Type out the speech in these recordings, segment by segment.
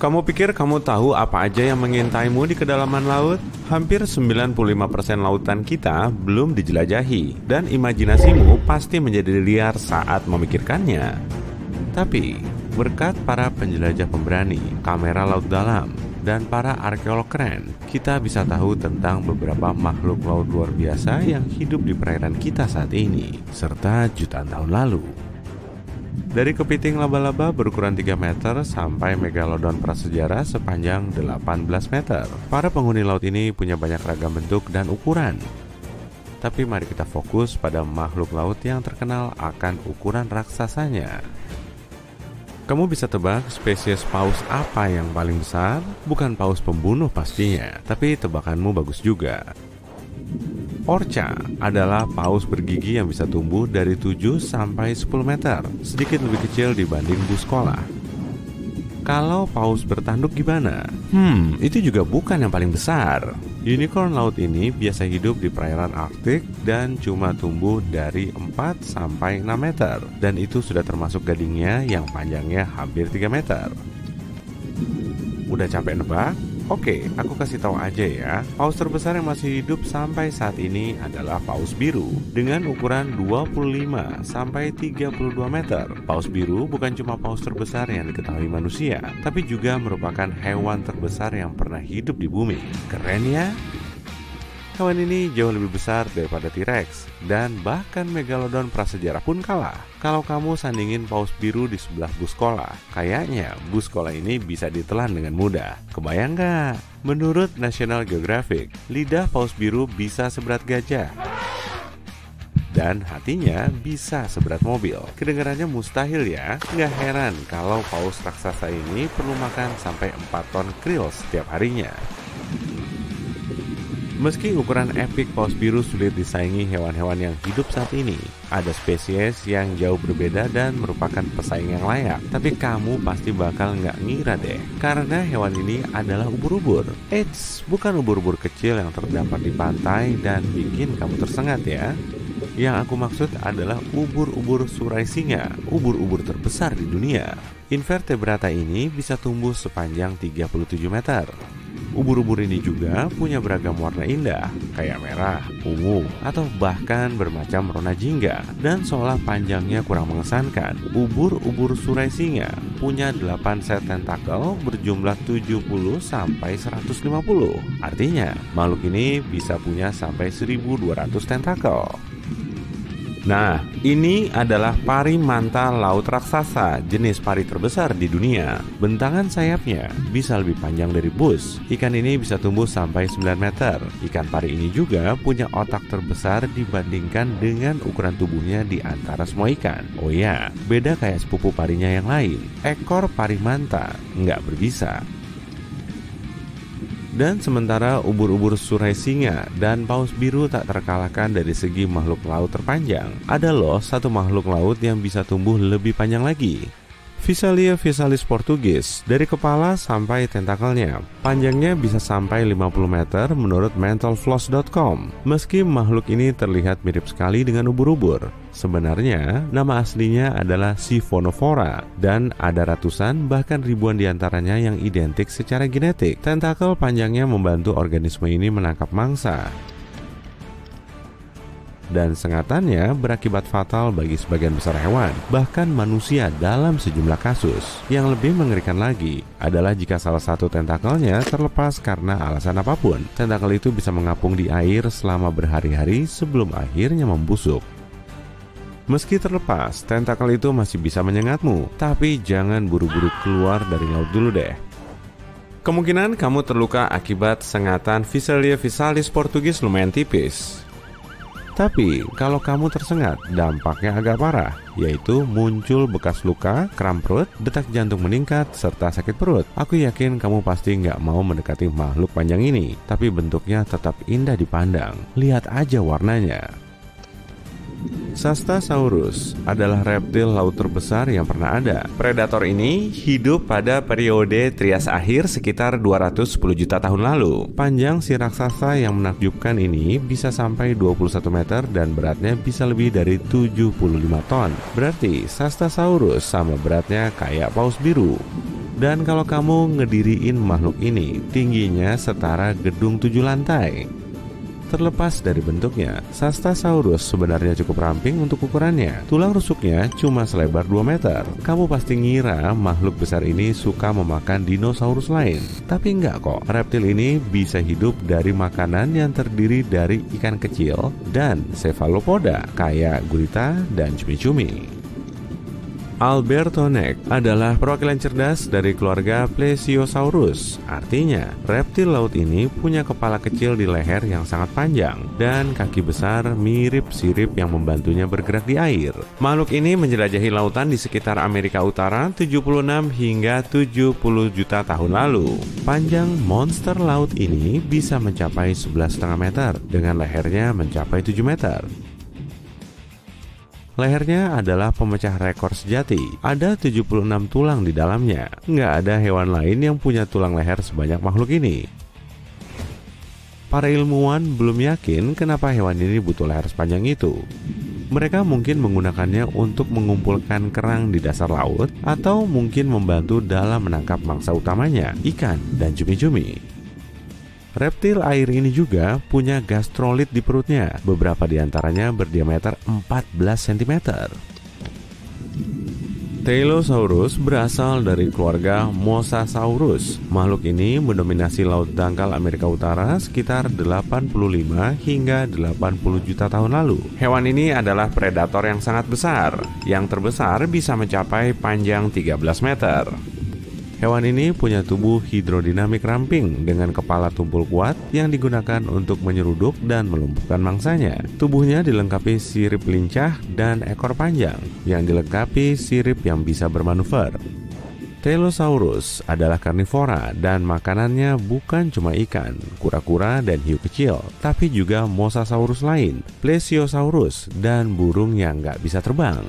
Kamu pikir kamu tahu apa aja yang mengintaimu di kedalaman laut? Hampir 95% lautan kita belum dijelajahi, dan imajinasimu pasti menjadi liar saat memikirkannya. Tapi, berkat para penjelajah pemberani, kamera laut dalam, dan para arkeolog keren, kita bisa tahu tentang beberapa makhluk laut luar biasa yang hidup di perairan kita saat ini, serta jutaan tahun lalu. Dari kepiting laba-laba berukuran 3 meter sampai megalodon prasejarah sepanjang 18 meter. Para penghuni laut ini punya banyak ragam bentuk dan ukuran. Tapi mari kita fokus pada makhluk laut yang terkenal akan ukuran raksasanya. Kamu bisa tebak spesies paus apa yang paling besar? Bukan paus pembunuh pastinya, tapi tebakanmu bagus juga. Orca adalah paus bergigi yang bisa tumbuh dari 7 sampai 10 meter, sedikit lebih kecil dibanding bus sekolah. Kalau paus bertanduk gimana? Itu juga bukan yang paling besar. Unicorn laut ini biasa hidup di perairan Arktik dan cuma tumbuh dari 4 sampai 6 meter, dan itu sudah termasuk gadingnya yang panjangnya hampir 3 meter. Udah capek nebak? Oke, aku kasih tahu aja ya. Paus terbesar yang masih hidup sampai saat ini adalah paus biru dengan ukuran 25 sampai 32 meter. Paus biru bukan cuma paus terbesar yang diketahui manusia, tapi juga merupakan hewan terbesar yang pernah hidup di bumi. Keren ya? Hewan ini jauh lebih besar daripada T-Rex, dan bahkan megalodon prasejarah pun kalah. Kalau kamu sandingin paus biru di sebelah bus sekolah, kayaknya bus sekolah ini bisa ditelan dengan mudah. Kebayang nggak? Menurut National Geographic, lidah paus biru bisa seberat gajah, dan hatinya bisa seberat mobil. Kedengarannya mustahil ya? Nggak heran kalau paus raksasa ini perlu makan sampai 4 ton krill setiap harinya. Meski ukuran epik paus biru sulit disaingi hewan-hewan yang hidup saat ini, ada spesies yang jauh berbeda dan merupakan pesaing yang layak. Tapi kamu pasti bakal nggak ngira deh, karena hewan ini adalah ubur-ubur. Eits, bukan ubur-ubur kecil yang terdampar di pantai dan bikin kamu tersengat ya. Yang aku maksud adalah ubur-ubur surai singa, ubur-ubur terbesar di dunia. Invertebrata ini bisa tumbuh sepanjang 37 meter. Ubur-ubur ini juga punya beragam warna indah, kayak merah, ungu, atau bahkan bermacam rona jingga. Dan seolah panjangnya kurang mengesankan, ubur-ubur surai singa punya 8 set tentakel berjumlah 70 sampai 150. Artinya, makhluk ini bisa punya sampai 1.200 tentakel. Nah, ini adalah pari manta laut raksasa, jenis pari terbesar di dunia. Bentangan sayapnya bisa lebih panjang dari bus. Ikan ini bisa tumbuh sampai 9 meter. Ikan pari ini juga punya otak terbesar dibandingkan dengan ukuran tubuhnya di antara semua ikan. Oh ya, beda kayak sepupu parinya yang lain. Ekor pari manta nggak berbisa. Dan sementara ubur-ubur surai singa dan paus biru tak terkalahkan dari segi makhluk laut terpanjang, ada loh satu makhluk laut yang bisa tumbuh lebih panjang lagi. Physalia physalis portugis, dari kepala sampai tentakelnya, panjangnya bisa sampai 50 meter menurut mentalfloss.com. Meski makhluk ini terlihat mirip sekali dengan ubur-ubur, sebenarnya nama aslinya adalah Siphonophora, dan ada ratusan bahkan ribuan diantaranya yang identik secara genetik. Tentakel panjangnya membantu organisme ini menangkap mangsa, dan sengatannya berakibat fatal bagi sebagian besar hewan, bahkan manusia dalam sejumlah kasus. Yang lebih mengerikan lagi adalah jika salah satu tentakelnya terlepas karena alasan apapun. Tentakel itu bisa mengapung di air selama berhari-hari sebelum akhirnya membusuk. Meski terlepas, tentakel itu masih bisa menyengatmu, tapi jangan buru-buru keluar dari laut dulu deh. Kemungkinan kamu terluka akibat sengatan Physalia physalis portugis lumayan tipis. Tapi kalau kamu tersengat, dampaknya agak parah, yaitu muncul bekas luka, kram perut, detak jantung meningkat, serta sakit perut. Aku yakin kamu pasti nggak mau mendekati makhluk panjang ini, tapi bentuknya tetap indah dipandang. Lihat aja warnanya. Sastasaurus adalah reptil laut terbesar yang pernah ada. Predator ini hidup pada periode Trias akhir sekitar 210 juta tahun lalu. Panjang si raksasa yang menakjubkan ini bisa sampai 21 meter dan beratnya bisa lebih dari 75 ton. Berarti Sastasaurus sama beratnya kayak paus biru. Dan kalau kamu ngediriin makhluk ini, tingginya setara gedung 7 lantai. Terlepas dari bentuknya, Sastasaurus sebenarnya cukup ramping untuk ukurannya. Tulang rusuknya cuma selebar 2 meter. Kamu pasti ngira makhluk besar ini suka memakan dinosaurus lain. Tapi enggak kok, reptil ini bisa hidup dari makanan yang terdiri dari ikan kecil dan cephalopoda kayak gurita dan cumi-cumi. Albertoneck adalah perwakilan cerdas dari keluarga Plesiosaurus. Artinya, reptil laut ini punya kepala kecil di leher yang sangat panjang dan kaki besar mirip sirip yang membantunya bergerak di air. Makhluk ini menjelajahi lautan di sekitar Amerika Utara 76 hingga 70 juta tahun lalu. Panjang monster laut ini bisa mencapai 11,5 meter dengan lehernya mencapai 7 meter. Lehernya adalah pemecah rekor sejati. Ada 76 tulang di dalamnya. Nggak ada hewan lain yang punya tulang leher sebanyak makhluk ini. Para ilmuwan belum yakin kenapa hewan ini butuh leher sepanjang itu. Mereka mungkin menggunakannya untuk mengumpulkan kerang di dasar laut, atau mungkin membantu dalam menangkap mangsa utamanya, ikan dan cumi-cumi. Reptil air ini juga punya gastrolit di perutnya. Beberapa di antaranya berdiameter 14 cm. Tylosaurus berasal dari keluarga Mosasaurus. Makhluk ini mendominasi laut dangkal Amerika Utara sekitar 85 hingga 80 juta tahun lalu. Hewan ini adalah predator yang sangat besar. Yang terbesar bisa mencapai panjang 13 meter. Hewan ini punya tubuh hidrodinamik ramping dengan kepala tumpul kuat yang digunakan untuk menyeruduk dan melumpuhkan mangsanya. Tubuhnya dilengkapi sirip lincah dan ekor panjang yang dilengkapi sirip yang bisa bermanuver. Tylosaurus adalah karnivora dan makanannya bukan cuma ikan, kura-kura, dan hiu kecil, tapi juga Mosasaurus lain, Plesiosaurus, dan burung yang nggak bisa terbang.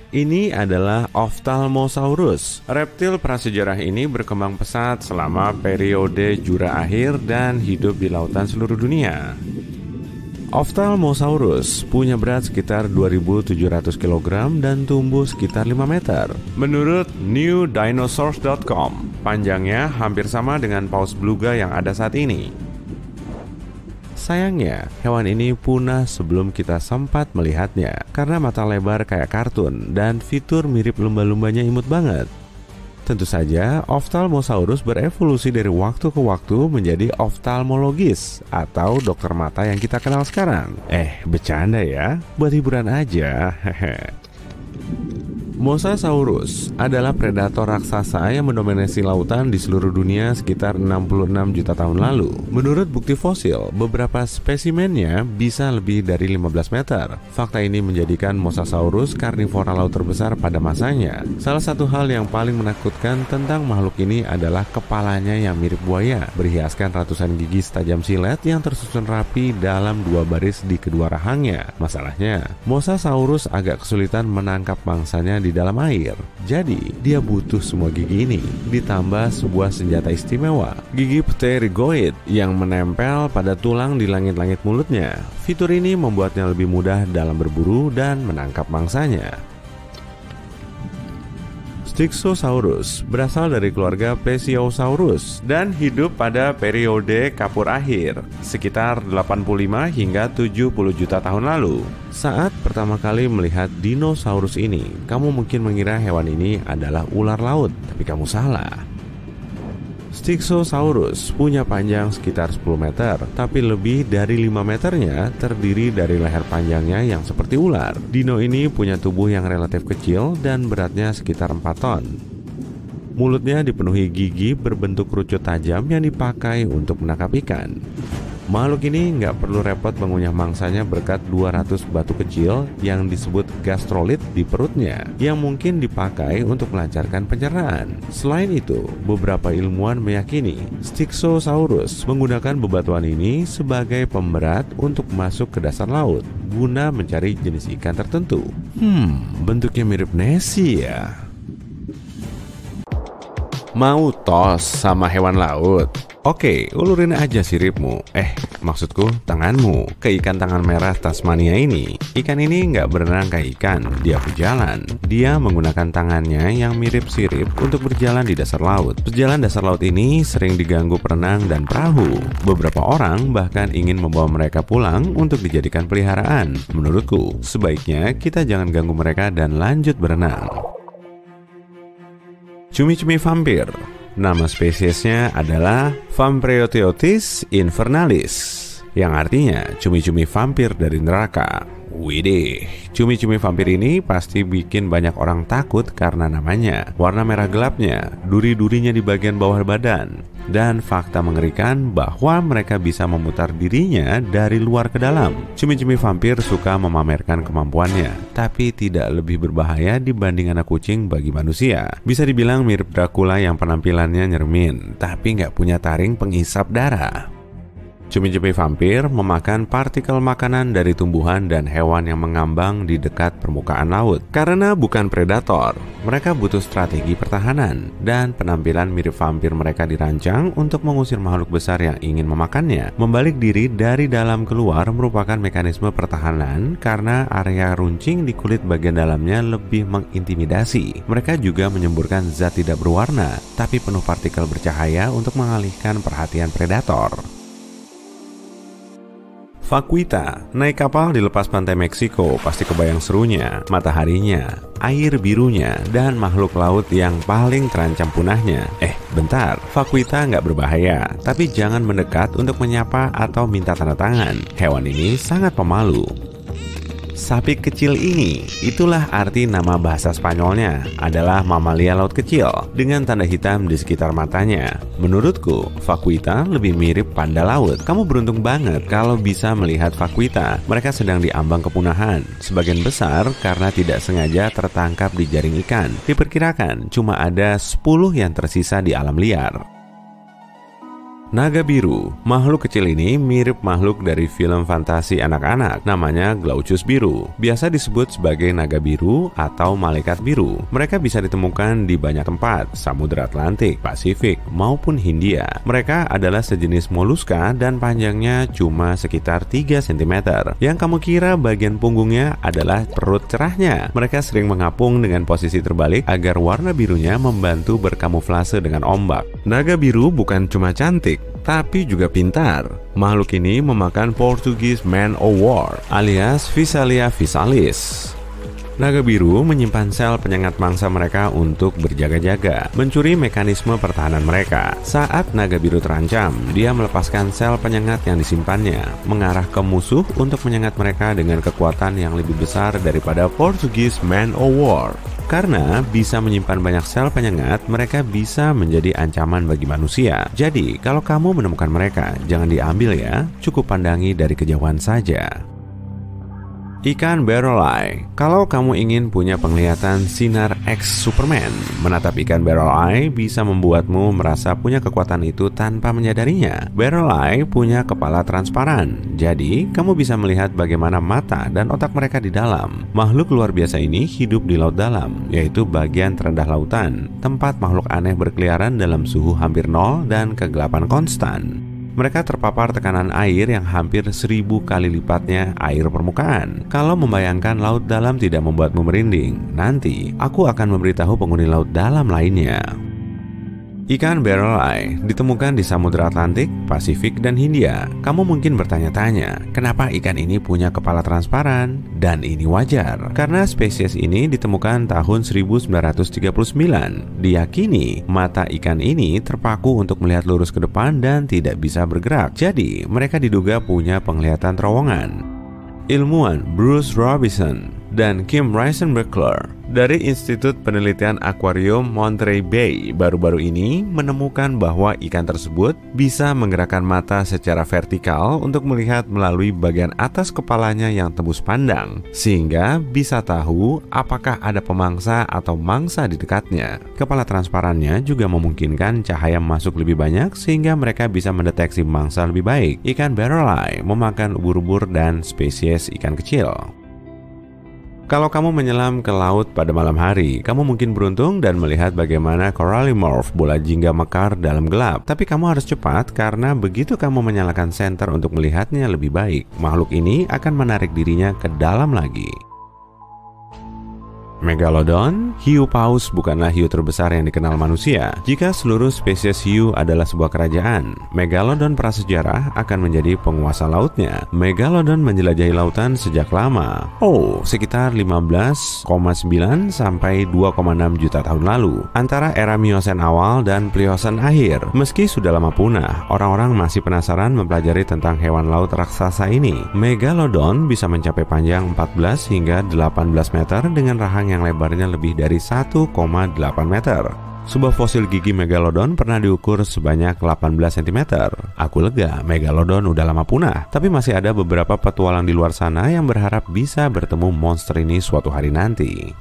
Ini adalah Ophthalmosaurus. Reptil prasejarah ini berkembang pesat selama periode Jura akhir dan hidup di lautan seluruh dunia. Ophthalmosaurus punya berat sekitar 2.700 kg dan tumbuh sekitar 5 meter. Menurut newdinosaurs.com, panjangnya hampir sama dengan paus beluga yang ada saat ini. Sayangnya, hewan ini punah sebelum kita sempat melihatnya karena mata lebar kayak kartun dan fitur mirip lumba-lumbanya imut banget. Tentu saja, Ophthalmosaurus berevolusi dari waktu ke waktu menjadi ophthalmologis atau dokter mata yang kita kenal sekarang. Bercanda ya, buat hiburan aja. Mosasaurus adalah predator raksasa yang mendominasi lautan di seluruh dunia sekitar 66 juta tahun lalu. Menurut bukti fosil, beberapa spesimennya bisa lebih dari 15 meter. Fakta ini menjadikan Mosasaurus karnivora laut terbesar pada masanya. Salah satu hal yang paling menakutkan tentang makhluk ini adalah kepalanya yang mirip buaya, berhiaskan ratusan gigi tajam silet yang tersusun rapi dalam 2 baris di kedua rahangnya. Masalahnya, Mosasaurus agak kesulitan menangkap mangsanya di dalam air. Jadi, dia butuh semua gigi ini, ditambah sebuah senjata istimewa, gigi pterygoid yang menempel pada tulang di langit-langit mulutnya. Fitur ini membuatnya lebih mudah dalam berburu dan menangkap mangsanya. Styxosaurus berasal dari keluarga Plesiosaurus dan hidup pada periode Kapur akhir, sekitar 85 hingga 70 juta tahun lalu. Saat pertama kali melihat dinosaurus ini, kamu mungkin mengira hewan ini adalah ular laut, tapi kamu salah. Styxosaurus punya panjang sekitar 10 meter, tapi lebih dari 5 meternya terdiri dari leher panjangnya yang seperti ular. Dino ini punya tubuh yang relatif kecil dan beratnya sekitar 4 ton. Mulutnya dipenuhi gigi berbentuk kerucut tajam yang dipakai untuk menangkap ikan. Makhluk ini nggak perlu repot mengunyah mangsanya berkat 200 batu kecil yang disebut gastrolit di perutnya, yang mungkin dipakai untuk melancarkan pencernaan. Selain itu, beberapa ilmuwan meyakini Styxosaurus menggunakan bebatuan ini sebagai pemberat untuk masuk ke dasar laut guna mencari jenis ikan tertentu. Bentuknya mirip Nessie ya. Mau tos sama hewan laut? Oke, ulurin aja siripmu. Maksudku tanganmu ke ikan tangan merah Tasmania ini. Ikan ini nggak berenang kayak ikan, dia berjalan. Dia menggunakan tangannya yang mirip sirip untuk berjalan di dasar laut. Pejalan dasar laut ini sering diganggu perenang dan perahu. Beberapa orang bahkan ingin membawa mereka pulang untuk dijadikan peliharaan. Menurutku, sebaiknya kita jangan ganggu mereka dan lanjut berenang. Cumi-cumi vampir. Nama spesiesnya adalah Vampreoteuthis invernalis, yang artinya cumi-cumi vampir dari neraka. Widih, cumi-cumi vampir ini pasti bikin banyak orang takut karena namanya, warna merah gelapnya, duri-durinya di bagian bawah badan, dan fakta mengerikan bahwa mereka bisa memutar dirinya dari luar ke dalam. Cumi-cumi vampir suka memamerkan kemampuannya, tapi tidak lebih berbahaya dibanding anak kucing bagi manusia. Bisa dibilang mirip Dracula yang penampilannya nyermin, tapi nggak punya taring penghisap darah. Cumi-cumi vampir memakan partikel makanan dari tumbuhan dan hewan yang mengambang di dekat permukaan laut. Karena bukan predator, mereka butuh strategi pertahanan, dan penampilan mirip vampir mereka dirancang untuk mengusir makhluk besar yang ingin memakannya. Membalik diri dari dalam keluar merupakan mekanisme pertahanan karena area runcing di kulit bagian dalamnya lebih mengintimidasi. Mereka juga menyemburkan zat tidak berwarna, tapi penuh partikel bercahaya untuk mengalihkan perhatian predator. Vaquita, naik kapal di lepas pantai Meksiko, pasti kebayang serunya, mataharinya, air birunya, dan makhluk laut yang paling terancam punahnya. Bentar, Vaquita nggak berbahaya, tapi jangan mendekat untuk menyapa atau minta tanda tangan. Hewan ini sangat pemalu. Sapi kecil ini, itulah arti nama bahasa Spanyolnya, adalah mamalia laut kecil dengan tanda hitam di sekitar matanya. Menurutku, Vaquita lebih mirip panda laut. Kamu beruntung banget kalau bisa melihat Vaquita. Mereka sedang diambang kepunahan, sebagian besar karena tidak sengaja tertangkap di jaring ikan. Diperkirakan cuma ada 10 yang tersisa di alam liar. Naga biru, makhluk kecil ini mirip makhluk dari film fantasi anak-anak, namanya Glaucus biru. Biasa disebut sebagai naga biru atau malaikat biru. Mereka bisa ditemukan di banyak tempat, Samudra Atlantik, Pasifik, maupun Hindia. Mereka adalah sejenis moluska dan panjangnya cuma sekitar 3 cm. Yang kamu kira bagian punggungnya adalah perut cerahnya. Mereka sering mengapung dengan posisi terbalik agar warna birunya membantu berkamuflase dengan ombak. Naga biru bukan cuma cantik, tapi juga pintar. Makhluk ini memakan Portuguese Man o' War alias Physalia physalis. Naga biru menyimpan sel penyengat mangsa mereka untuk berjaga-jaga, mencuri mekanisme pertahanan mereka. Saat naga biru terancam, dia melepaskan sel penyengat yang disimpannya, mengarah ke musuh untuk menyengat mereka dengan kekuatan yang lebih besar daripada Portuguese Man o' War. Karena bisa menyimpan banyak sel penyengat, mereka bisa menjadi ancaman bagi manusia. Jadi, kalau kamu menemukan mereka, jangan diambil ya, cukup pandangi dari kejauhan saja. Ikan barrel eye. Kalau kamu ingin punya penglihatan sinar X Superman, menatap ikan barrel eye bisa membuatmu merasa punya kekuatan itu tanpa menyadarinya. Barrel eye punya kepala transparan, jadi kamu bisa melihat bagaimana mata dan otak mereka di dalam. Makhluk luar biasa ini hidup di laut dalam, yaitu bagian terendah lautan, tempat makhluk aneh berkeliaran dalam suhu hampir nol dan kegelapan konstan. Mereka terpapar tekanan air yang hampir 1000 kali lipatnya air permukaan. Kalau membayangkan laut dalam tidak membuatmu merinding, nanti aku akan memberitahu penghuni laut dalam lainnya. Ikan barrel eye ditemukan di Samudra Atlantik, Pasifik, dan Hindia. Kamu mungkin bertanya-tanya, kenapa ikan ini punya kepala transparan? Dan ini wajar, karena spesies ini ditemukan tahun 1939. Diyakini, mata ikan ini terpaku untuk melihat lurus ke depan dan tidak bisa bergerak. Jadi, mereka diduga punya penglihatan terowongan. Ilmuwan Bruce Robinson dan Kim Reisenbeckler dari Institut Penelitian Akuarium Monterey Bay baru-baru ini menemukan bahwa ikan tersebut bisa menggerakkan mata secara vertikal untuk melihat melalui bagian atas kepalanya yang tembus pandang, sehingga bisa tahu apakah ada pemangsa atau mangsa di dekatnya. Kepala transparannya juga memungkinkan cahaya masuk lebih banyak sehingga mereka bisa mendeteksi mangsa lebih baik. Ikan barrel eye memakan ubur-ubur dan spesies ikan kecil. Kalau kamu menyelam ke laut pada malam hari, kamu mungkin beruntung dan melihat bagaimana corallimorph, bola jingga mekar dalam gelap. Tapi kamu harus cepat karena begitu kamu menyalakan senter untuk melihatnya lebih baik, makhluk ini akan menarik dirinya ke dalam lagi. Megalodon, hiu paus bukanlah hiu terbesar yang dikenal manusia. Jika seluruh spesies hiu adalah sebuah kerajaan, Megalodon prasejarah akan menjadi penguasa lautnya. Megalodon menjelajahi lautan sejak lama. Sekitar 15,9 sampai 2,6 juta tahun lalu, antara era Miosen awal dan Pliosen akhir. Meski sudah lama punah, orang-orang masih penasaran mempelajari tentang hewan laut raksasa ini. Megalodon bisa mencapai panjang 14 hingga 18 meter dengan rahang yang lebarnya lebih dari 1,8 meter. Sebuah fosil gigi Megalodon pernah diukur sebanyak 18 cm. Aku lega, Megalodon udah lama punah, tapi masih ada beberapa petualang di luar sana yang berharap bisa bertemu monster ini suatu hari nanti.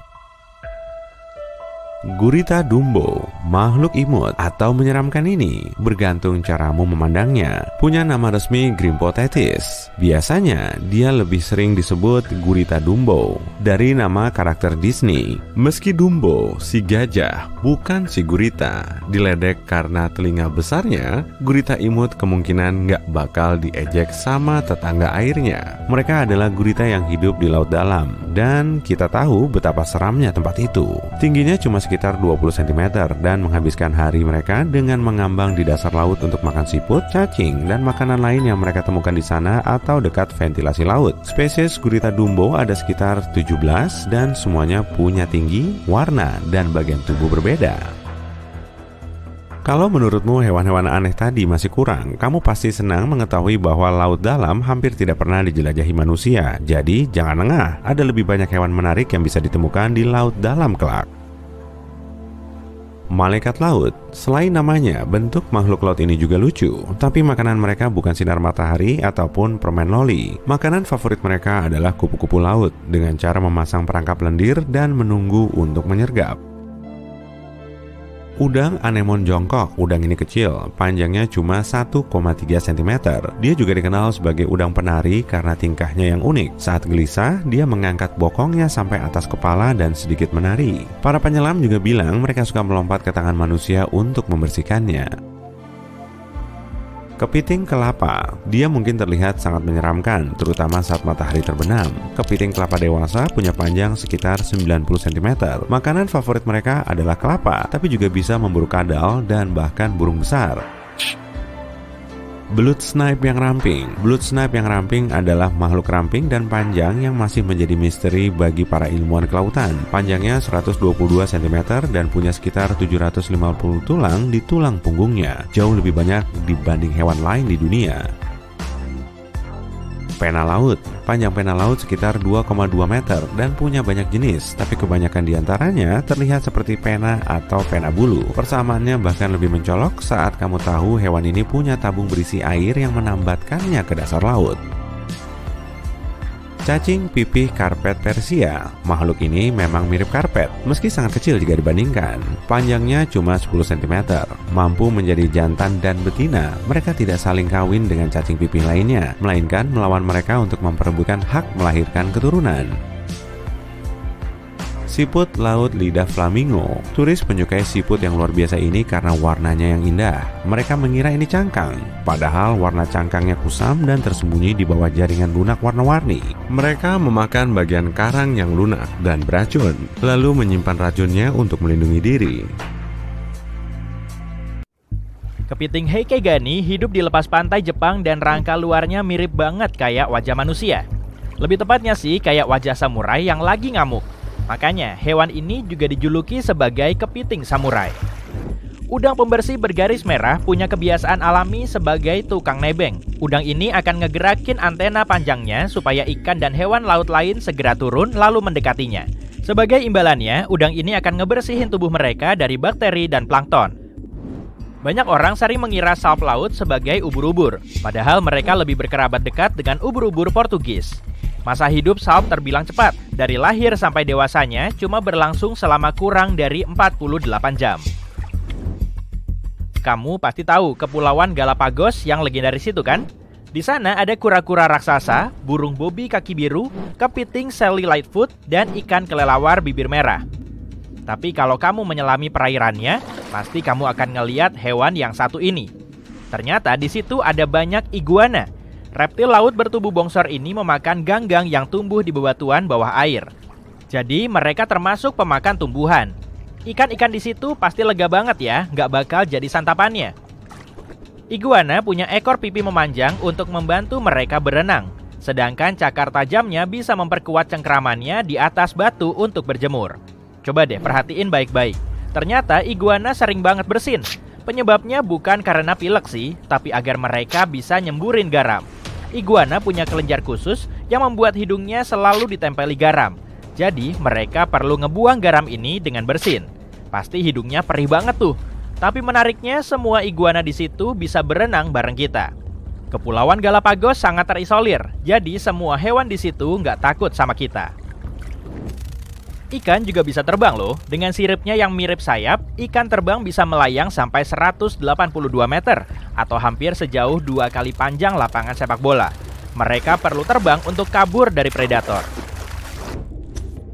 Gurita Dumbo, makhluk imut atau menyeramkan ini bergantung caramu memandangnya. Punya nama resmi Grimpotetis. Biasanya dia lebih sering disebut Gurita Dumbo dari nama karakter Disney. Meski Dumbo, si gajah, bukan si gurita, diledek karena telinga besarnya, gurita imut kemungkinan nggak bakal diejek sama tetangga airnya. Mereka adalah gurita yang hidup di laut dalam, dan kita tahu betapa seramnya tempat itu. Tingginya cuma sekitar 20 cm dan menghabiskan hari mereka dengan mengambang di dasar laut untuk makan siput, cacing, dan makanan lain yang mereka temukan di sana atau dekat ventilasi laut. Spesies Gurita Dumbo ada sekitar 17 dan semuanya punya tinggi, warna, dan bagian tubuh berbeda. Kalau menurutmu hewan-hewan aneh tadi masih kurang, kamu pasti senang mengetahui bahwa laut dalam hampir tidak pernah dijelajahi manusia. Jadi jangan lengah, ada lebih banyak hewan menarik yang bisa ditemukan di laut dalam kelak. Malaikat laut. Selain namanya, bentuk makhluk laut ini juga lucu. Tapi makanan mereka bukan sinar matahari ataupun permen loli. Makanan favorit mereka adalah kupu-kupu laut dengan cara memasang perangkap lendir dan menunggu untuk menyergap. Udang anemon jongkok. Udang ini kecil, panjangnya cuma 1,3 cm. Dia juga dikenal sebagai udang penari karena tingkahnya yang unik. Saat gelisah, dia mengangkat bokongnya sampai atas kepala dan sedikit menari. Para penyelam juga bilang mereka suka melompat ke tangan manusia untuk membersihkannya. Kepiting kelapa. Dia mungkin terlihat sangat menyeramkan, terutama saat matahari terbenam. Kepiting kelapa dewasa punya panjang sekitar 90 cm. Makanan favorit mereka adalah kelapa, tapi juga bisa memburu kadal dan bahkan burung besar. Belut snipe yang ramping. Belut snipe yang ramping adalah makhluk ramping dan panjang yang masih menjadi misteri bagi para ilmuwan kelautan. Panjangnya 122 cm dan punya sekitar 750 tulang di tulang punggungnya. Jauh lebih banyak dibanding hewan lain di dunia. Pena laut. Panjang pena laut sekitar 2,2 meter dan punya banyak jenis, tapi kebanyakan diantaranya terlihat seperti pena atau pena bulu. Persamaannya bahkan lebih mencolok saat kamu tahu hewan ini punya tabung berisi air yang menambatkannya ke dasar laut. Cacing pipih karpet Persia. Makhluk ini memang mirip karpet, meski sangat kecil jika dibandingkan. Panjangnya cuma 10 cm, mampu menjadi jantan dan betina. Mereka tidak saling kawin dengan cacing pipih lainnya, melainkan melawan mereka untuk memperebutkan hak melahirkan keturunan. Siput laut lidah flamingo. Turis menyukai siput yang luar biasa ini karena warnanya yang indah. Mereka mengira ini cangkang, padahal warna cangkangnya kusam dan tersembunyi di bawah jaringan lunak warna-warni. Mereka memakan bagian karang yang lunak dan beracun, lalu menyimpan racunnya untuk melindungi diri. Kepiting Heikegani hidup di lepas pantai Jepang dan rangka luarnya mirip banget kayak wajah manusia. Lebih tepatnya sih kayak wajah samurai yang lagi ngamuk. Makanya hewan ini juga dijuluki sebagai kepiting samurai. Udang pembersih bergaris merah punya kebiasaan alami sebagai tukang nebeng. Udang ini akan ngegerakin antena panjangnya supaya ikan dan hewan laut lain segera turun lalu mendekatinya. Sebagai imbalannya, udang ini akan ngebersihin tubuh mereka dari bakteri dan plankton. Banyak orang sering mengira salp laut sebagai ubur-ubur, padahal mereka lebih berkerabat dekat dengan ubur-ubur Portugis. Masa hidup salp terbilang cepat, dari lahir sampai dewasanya cuma berlangsung selama kurang dari 48 jam. Kamu pasti tahu Kepulauan Galapagos yang legendaris itu kan? Di sana ada kura-kura raksasa, burung bobi kaki biru, kepiting Sally Lightfoot, dan ikan kelelawar bibir merah. Tapi kalau kamu menyelami perairannya, pasti kamu akan ngeliat hewan yang satu ini. Ternyata di situ ada banyak iguana. Reptil laut bertubuh bongsor ini memakan ganggang yang tumbuh di bebatuan bawah air. Jadi mereka termasuk pemakan tumbuhan. Ikan-ikan di situ pasti lega banget ya, nggak bakal jadi santapannya. Iguana punya ekor pipi memanjang untuk membantu mereka berenang. Sedangkan cakar tajamnya bisa memperkuat cengkramannya di atas batu untuk berjemur. Coba deh perhatiin baik-baik. Ternyata iguana sering banget bersin. Penyebabnya bukan karena pilek sih, tapi agar mereka bisa nyemburin garam. Iguana punya kelenjar khusus yang membuat hidungnya selalu ditempeli garam. Jadi mereka perlu ngebuang garam ini dengan bersin. Pasti hidungnya perih banget tuh. Tapi menariknya semua iguana di situ bisa berenang bareng kita. Kepulauan Galapagos sangat terisolir, jadi semua hewan di situ nggak takut sama kita. Ikan juga bisa terbang loh. Dengan siripnya yang mirip sayap, ikan terbang bisa melayang sampai 182 meter atau hampir sejauh 2 kali panjang lapangan sepak bola. Mereka perlu terbang untuk kabur dari predator.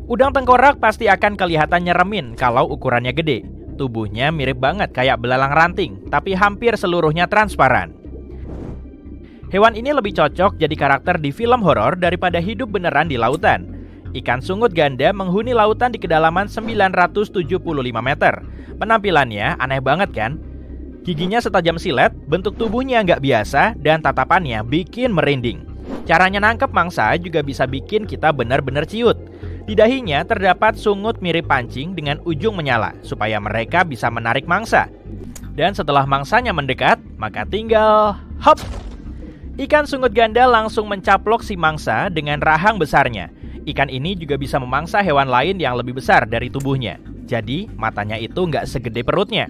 Udang tengkorak pasti akan kelihatan nyeremin kalau ukurannya gede. Tubuhnya mirip banget kayak belalang ranting, tapi hampir seluruhnya transparan. Hewan ini lebih cocok jadi karakter di film horor daripada hidup beneran di lautan. Ikan sungut ganda menghuni lautan di kedalaman 975 meter. Penampilannya aneh banget kan? Giginya setajam silet, bentuk tubuhnya nggak biasa, dan tatapannya bikin merinding. Caranya nangkep mangsa juga bisa bikin kita benar-benar ciut. Di dahinya terdapat sungut mirip pancing dengan ujung menyala, supaya mereka bisa menarik mangsa. Dan setelah mangsanya mendekat, maka tinggal hop! Ikan sungut ganda langsung mencaplok si mangsa dengan rahang besarnya. Ikan ini juga bisa memangsa hewan lain yang lebih besar dari tubuhnya. Jadi, matanya itu nggak segede perutnya.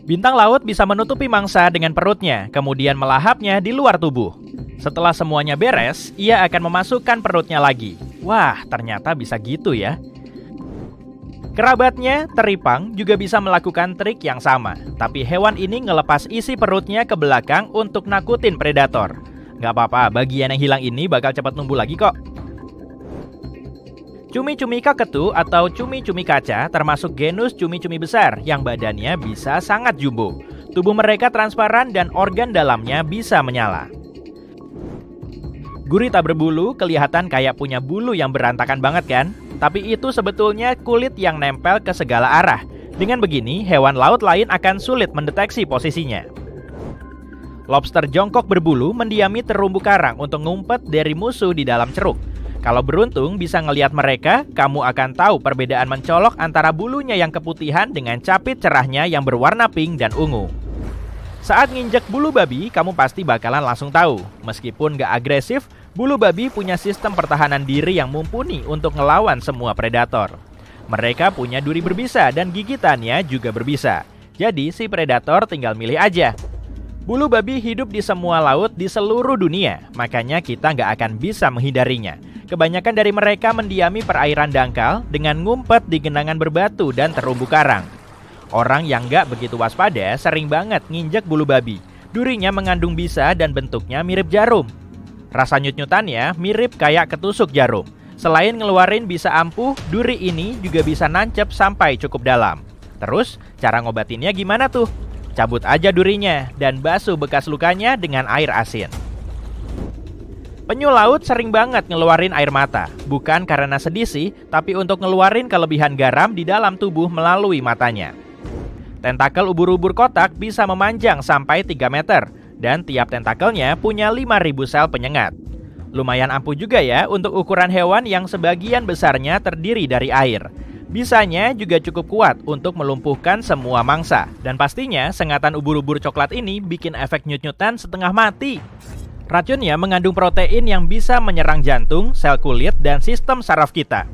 Bintang laut bisa menutupi mangsa dengan perutnya, kemudian melahapnya di luar tubuh. Setelah semuanya beres, ia akan memasukkan perutnya lagi. Wah, ternyata bisa gitu ya. Kerabatnya, teripang, juga bisa melakukan trik yang sama. Tapi hewan ini ngelepas isi perutnya ke belakang untuk nakutin predator. Nggak apa-apa, bagian yang hilang ini bakal cepat numbuh lagi kok. Cumi-cumi kaketu atau cumi-cumi kaca termasuk genus cumi-cumi besar yang badannya bisa sangat jumbo. Tubuh mereka transparan dan organ dalamnya bisa menyala. Gurita berbulu kelihatan kayak punya bulu yang berantakan banget kan? Tapi itu sebetulnya kulit yang nempel ke segala arah. Dengan begini, hewan laut lain akan sulit mendeteksi posisinya. Lobster jongkok berbulu mendiami terumbu karang untuk ngumpet dari musuh di dalam ceruk. Kalau beruntung bisa ngelihat mereka, kamu akan tahu perbedaan mencolok antara bulunya yang keputihan dengan capit cerahnya yang berwarna pink dan ungu. Saat nginjek bulu babi, kamu pasti bakalan langsung tahu. Meskipun gak agresif, bulu babi punya sistem pertahanan diri yang mumpuni untuk ngelawan semua predator. Mereka punya duri berbisa dan gigitannya juga berbisa. Jadi si predator tinggal milih aja. Bulu babi hidup di semua laut di seluruh dunia, makanya kita nggak akan bisa menghindarinya. Kebanyakan dari mereka mendiami perairan dangkal dengan ngumpet di genangan berbatu dan terumbu karang. Orang yang nggak begitu waspada sering banget nginjek bulu babi. Durinya mengandung bisa dan bentuknya mirip jarum. Rasa nyut-nyutannya mirip kayak ketusuk jarum. Selain ngeluarin bisa ampuh, duri ini juga bisa nancep sampai cukup dalam. Terus, cara ngobatinnya gimana tuh? Cabut aja durinya dan basuh bekas lukanya dengan air asin. Penyu laut sering banget ngeluarin air mata. Bukan karena sedih sih, tapi untuk ngeluarin kelebihan garam di dalam tubuh melalui matanya. Tentakel ubur-ubur kotak bisa memanjang sampai 3 meter. Dan tiap tentakelnya punya 5.000 sel penyengat. Lumayan ampuh juga ya untuk ukuran hewan yang sebagian besarnya terdiri dari air. Bisanya juga cukup kuat untuk melumpuhkan semua mangsa. Dan pastinya sengatan ubur-ubur coklat ini bikin efek nyut-nyutan setengah mati. Racunnya mengandung protein yang bisa menyerang jantung, sel kulit, dan sistem saraf kita.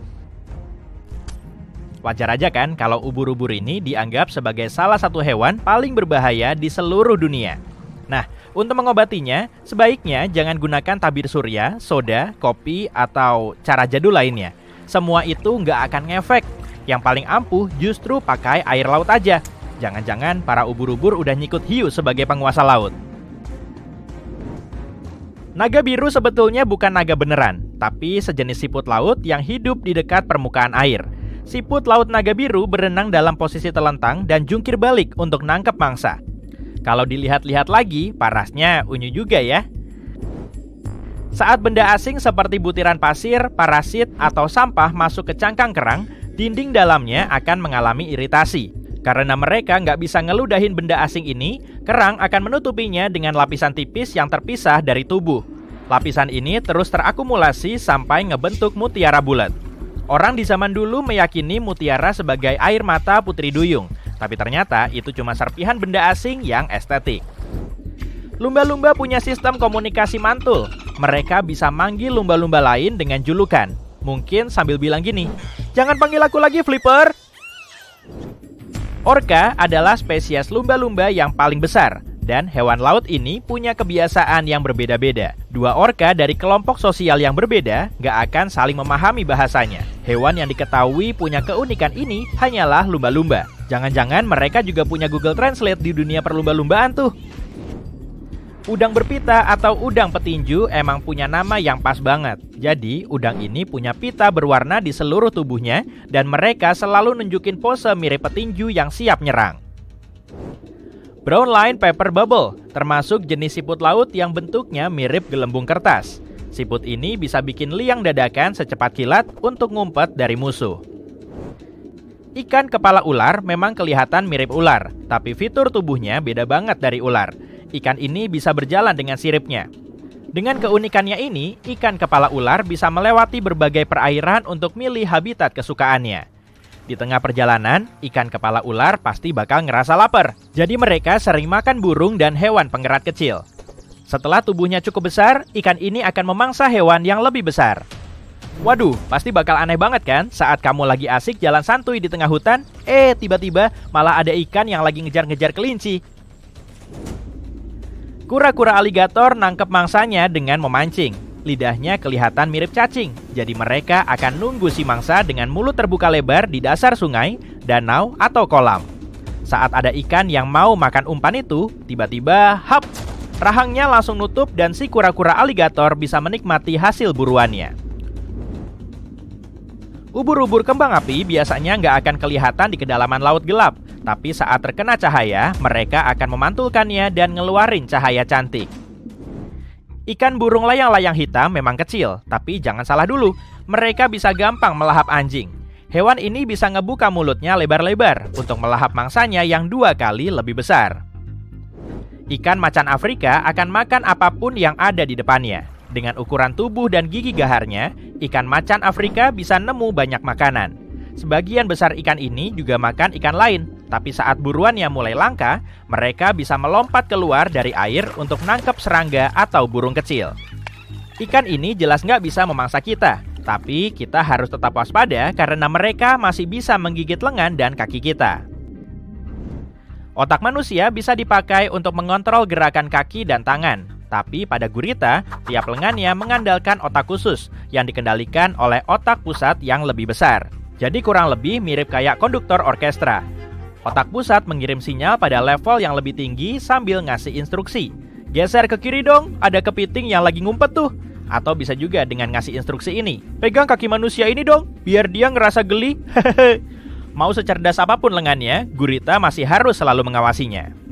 Wajar aja kan kalau ubur-ubur ini dianggap sebagai salah satu hewan paling berbahaya di seluruh dunia. Nah, untuk mengobatinya, sebaiknya jangan gunakan tabir surya, soda, kopi, atau cara jadul lainnya. Semua itu nggak akan ngefek. Yang paling ampuh justru pakai air laut aja. Jangan-jangan para ubur-ubur udah nyikut hiu sebagai penguasa laut. Naga biru sebetulnya bukan naga beneran, tapi sejenis siput laut yang hidup di dekat permukaan air. Siput laut naga biru berenang dalam posisi telentang dan jungkir balik untuk nangkep mangsa. Kalau dilihat-lihat lagi, parasnya unyu juga ya. Saat benda asing seperti butiran pasir, parasit, atau sampah masuk ke cangkang kerang, dinding dalamnya akan mengalami iritasi. Karena mereka nggak bisa ngeludahin benda asing ini, kerang akan menutupinya dengan lapisan tipis yang terpisah dari tubuh. Lapisan ini terus terakumulasi sampai ngebentuk mutiara bulat. Orang di zaman dulu meyakini mutiara sebagai air mata putri duyung, tapi ternyata itu cuma serpihan benda asing yang estetik. Lumba-lumba punya sistem komunikasi mantul. Mereka bisa manggil lumba-lumba lain dengan julukan. Mungkin sambil bilang gini, "Jangan panggil aku lagi, Flipper." Orca adalah spesies lumba-lumba yang paling besar, dan hewan laut ini punya kebiasaan yang berbeda-beda. Dua orca dari kelompok sosial yang berbeda gak akan saling memahami bahasanya. Hewan yang diketahui punya keunikan ini hanyalah lumba-lumba. Jangan-jangan mereka juga punya Google Translate di dunia perlumba-lumbaan tuh. Udang berpita atau udang petinju emang punya nama yang pas banget. Jadi, udang ini punya pita berwarna di seluruh tubuhnya dan mereka selalu nunjukin pose mirip petinju yang siap nyerang. Brown line pepper bubble termasuk jenis siput laut yang bentuknya mirip gelembung kertas. Siput ini bisa bikin liang dadakan secepat kilat untuk ngumpet dari musuh. Ikan kepala ular memang kelihatan mirip ular, tapi fitur tubuhnya beda banget dari ular. Ikan ini bisa berjalan dengan siripnya. Dengan keunikannya ini, ikan kepala ular bisa melewati berbagai perairan untuk milih habitat kesukaannya. Di tengah perjalanan, ikan kepala ular pasti bakal ngerasa lapar. Jadi mereka sering makan burung dan hewan pengerat kecil. Setelah tubuhnya cukup besar, ikan ini akan memangsa hewan yang lebih besar. Waduh, pasti bakal aneh banget kan saat kamu lagi asik jalan santuy di tengah hutan, tiba-tiba malah ada ikan yang lagi ngejar-ngejar kelinci. Kura-kura aligator nangkep mangsanya dengan memancing. Lidahnya kelihatan mirip cacing, jadi mereka akan nunggu si mangsa dengan mulut terbuka lebar di dasar sungai, danau, atau kolam. Saat ada ikan yang mau makan umpan itu, tiba-tiba, hap! Rahangnya langsung nutup dan si kura-kura aligator bisa menikmati hasil buruannya. Ubur-ubur kembang api biasanya nggak akan kelihatan di kedalaman laut gelap, tapi saat terkena cahaya, mereka akan memantulkannya dan ngeluarin cahaya cantik. Ikan burung layang-layang hitam memang kecil, tapi jangan salah dulu, mereka bisa gampang melahap anjing. Hewan ini bisa ngebuka mulutnya lebar-lebar untuk melahap mangsanya yang 2 kali lebih besar. Ikan macan Afrika akan makan apapun yang ada di depannya. Dengan ukuran tubuh dan gigi gaharnya, ikan macan Afrika bisa nemu banyak makanan. Sebagian besar ikan ini juga makan ikan lain, tapi saat buruannya mulai langka, mereka bisa melompat keluar dari air untuk nangkep serangga atau burung kecil. Ikan ini jelas nggak bisa memangsa kita, tapi kita harus tetap waspada karena mereka masih bisa menggigit lengan dan kaki kita. Otak manusia bisa dipakai untuk mengontrol gerakan kaki dan tangan. Tapi pada gurita, tiap lengannya mengandalkan otak khusus yang dikendalikan oleh otak pusat yang lebih besar. Jadi kurang lebih mirip kayak konduktor orkestra. Otak pusat mengirim sinyal pada level yang lebih tinggi sambil ngasih instruksi. Geser ke kiri dong, ada kepiting yang lagi ngumpet tuh. Atau bisa juga dengan ngasih instruksi ini. Pegang kaki manusia ini dong, biar dia ngerasa geli. Mau secerdas apapun lengannya, gurita masih harus selalu mengawasinya.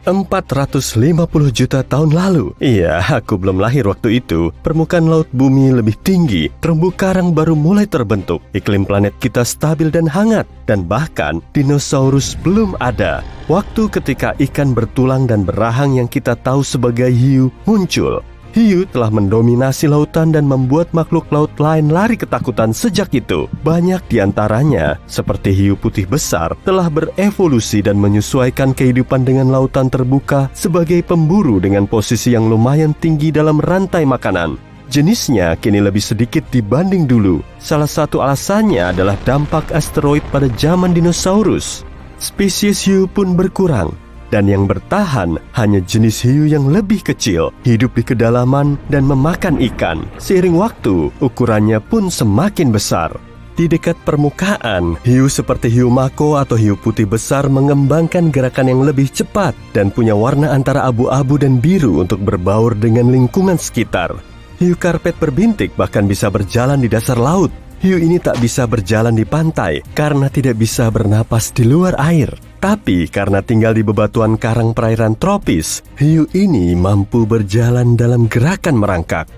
450 juta tahun lalu. Iya, aku belum lahir waktu itu. Permukaan laut bumi lebih tinggi, terumbu karang baru mulai terbentuk. Iklim planet kita stabil dan hangat, dan bahkan dinosaurus belum ada. Waktu ketika ikan bertulang dan berahang yang kita tahu sebagai hiu muncul. Hiu telah mendominasi lautan dan membuat makhluk laut lain lari ketakutan sejak itu. Banyak di antaranya, seperti hiu putih besar, telah berevolusi dan menyesuaikan kehidupan dengan lautan terbuka sebagai pemburu dengan posisi yang lumayan tinggi dalam rantai makanan. Jenisnya kini lebih sedikit dibanding dulu. Salah satu alasannya adalah dampak asteroid pada zaman dinosaurus. Spesies hiu pun berkurang. Dan yang bertahan hanya jenis hiu yang lebih kecil, hidup di kedalaman dan memakan ikan. Seiring waktu, ukurannya pun semakin besar. Di dekat permukaan, hiu seperti hiu mako atau hiu putih besar mengembangkan gerakan yang lebih cepat dan punya warna antara abu-abu dan biru untuk berbaur dengan lingkungan sekitar. Hiu karpet berbintik bahkan bisa berjalan di dasar laut. Hiu ini tak bisa berjalan di pantai karena tidak bisa bernapas di luar air. Tapi karena tinggal di bebatuan karang perairan tropis, hiu ini mampu berjalan dalam gerakan merangkak.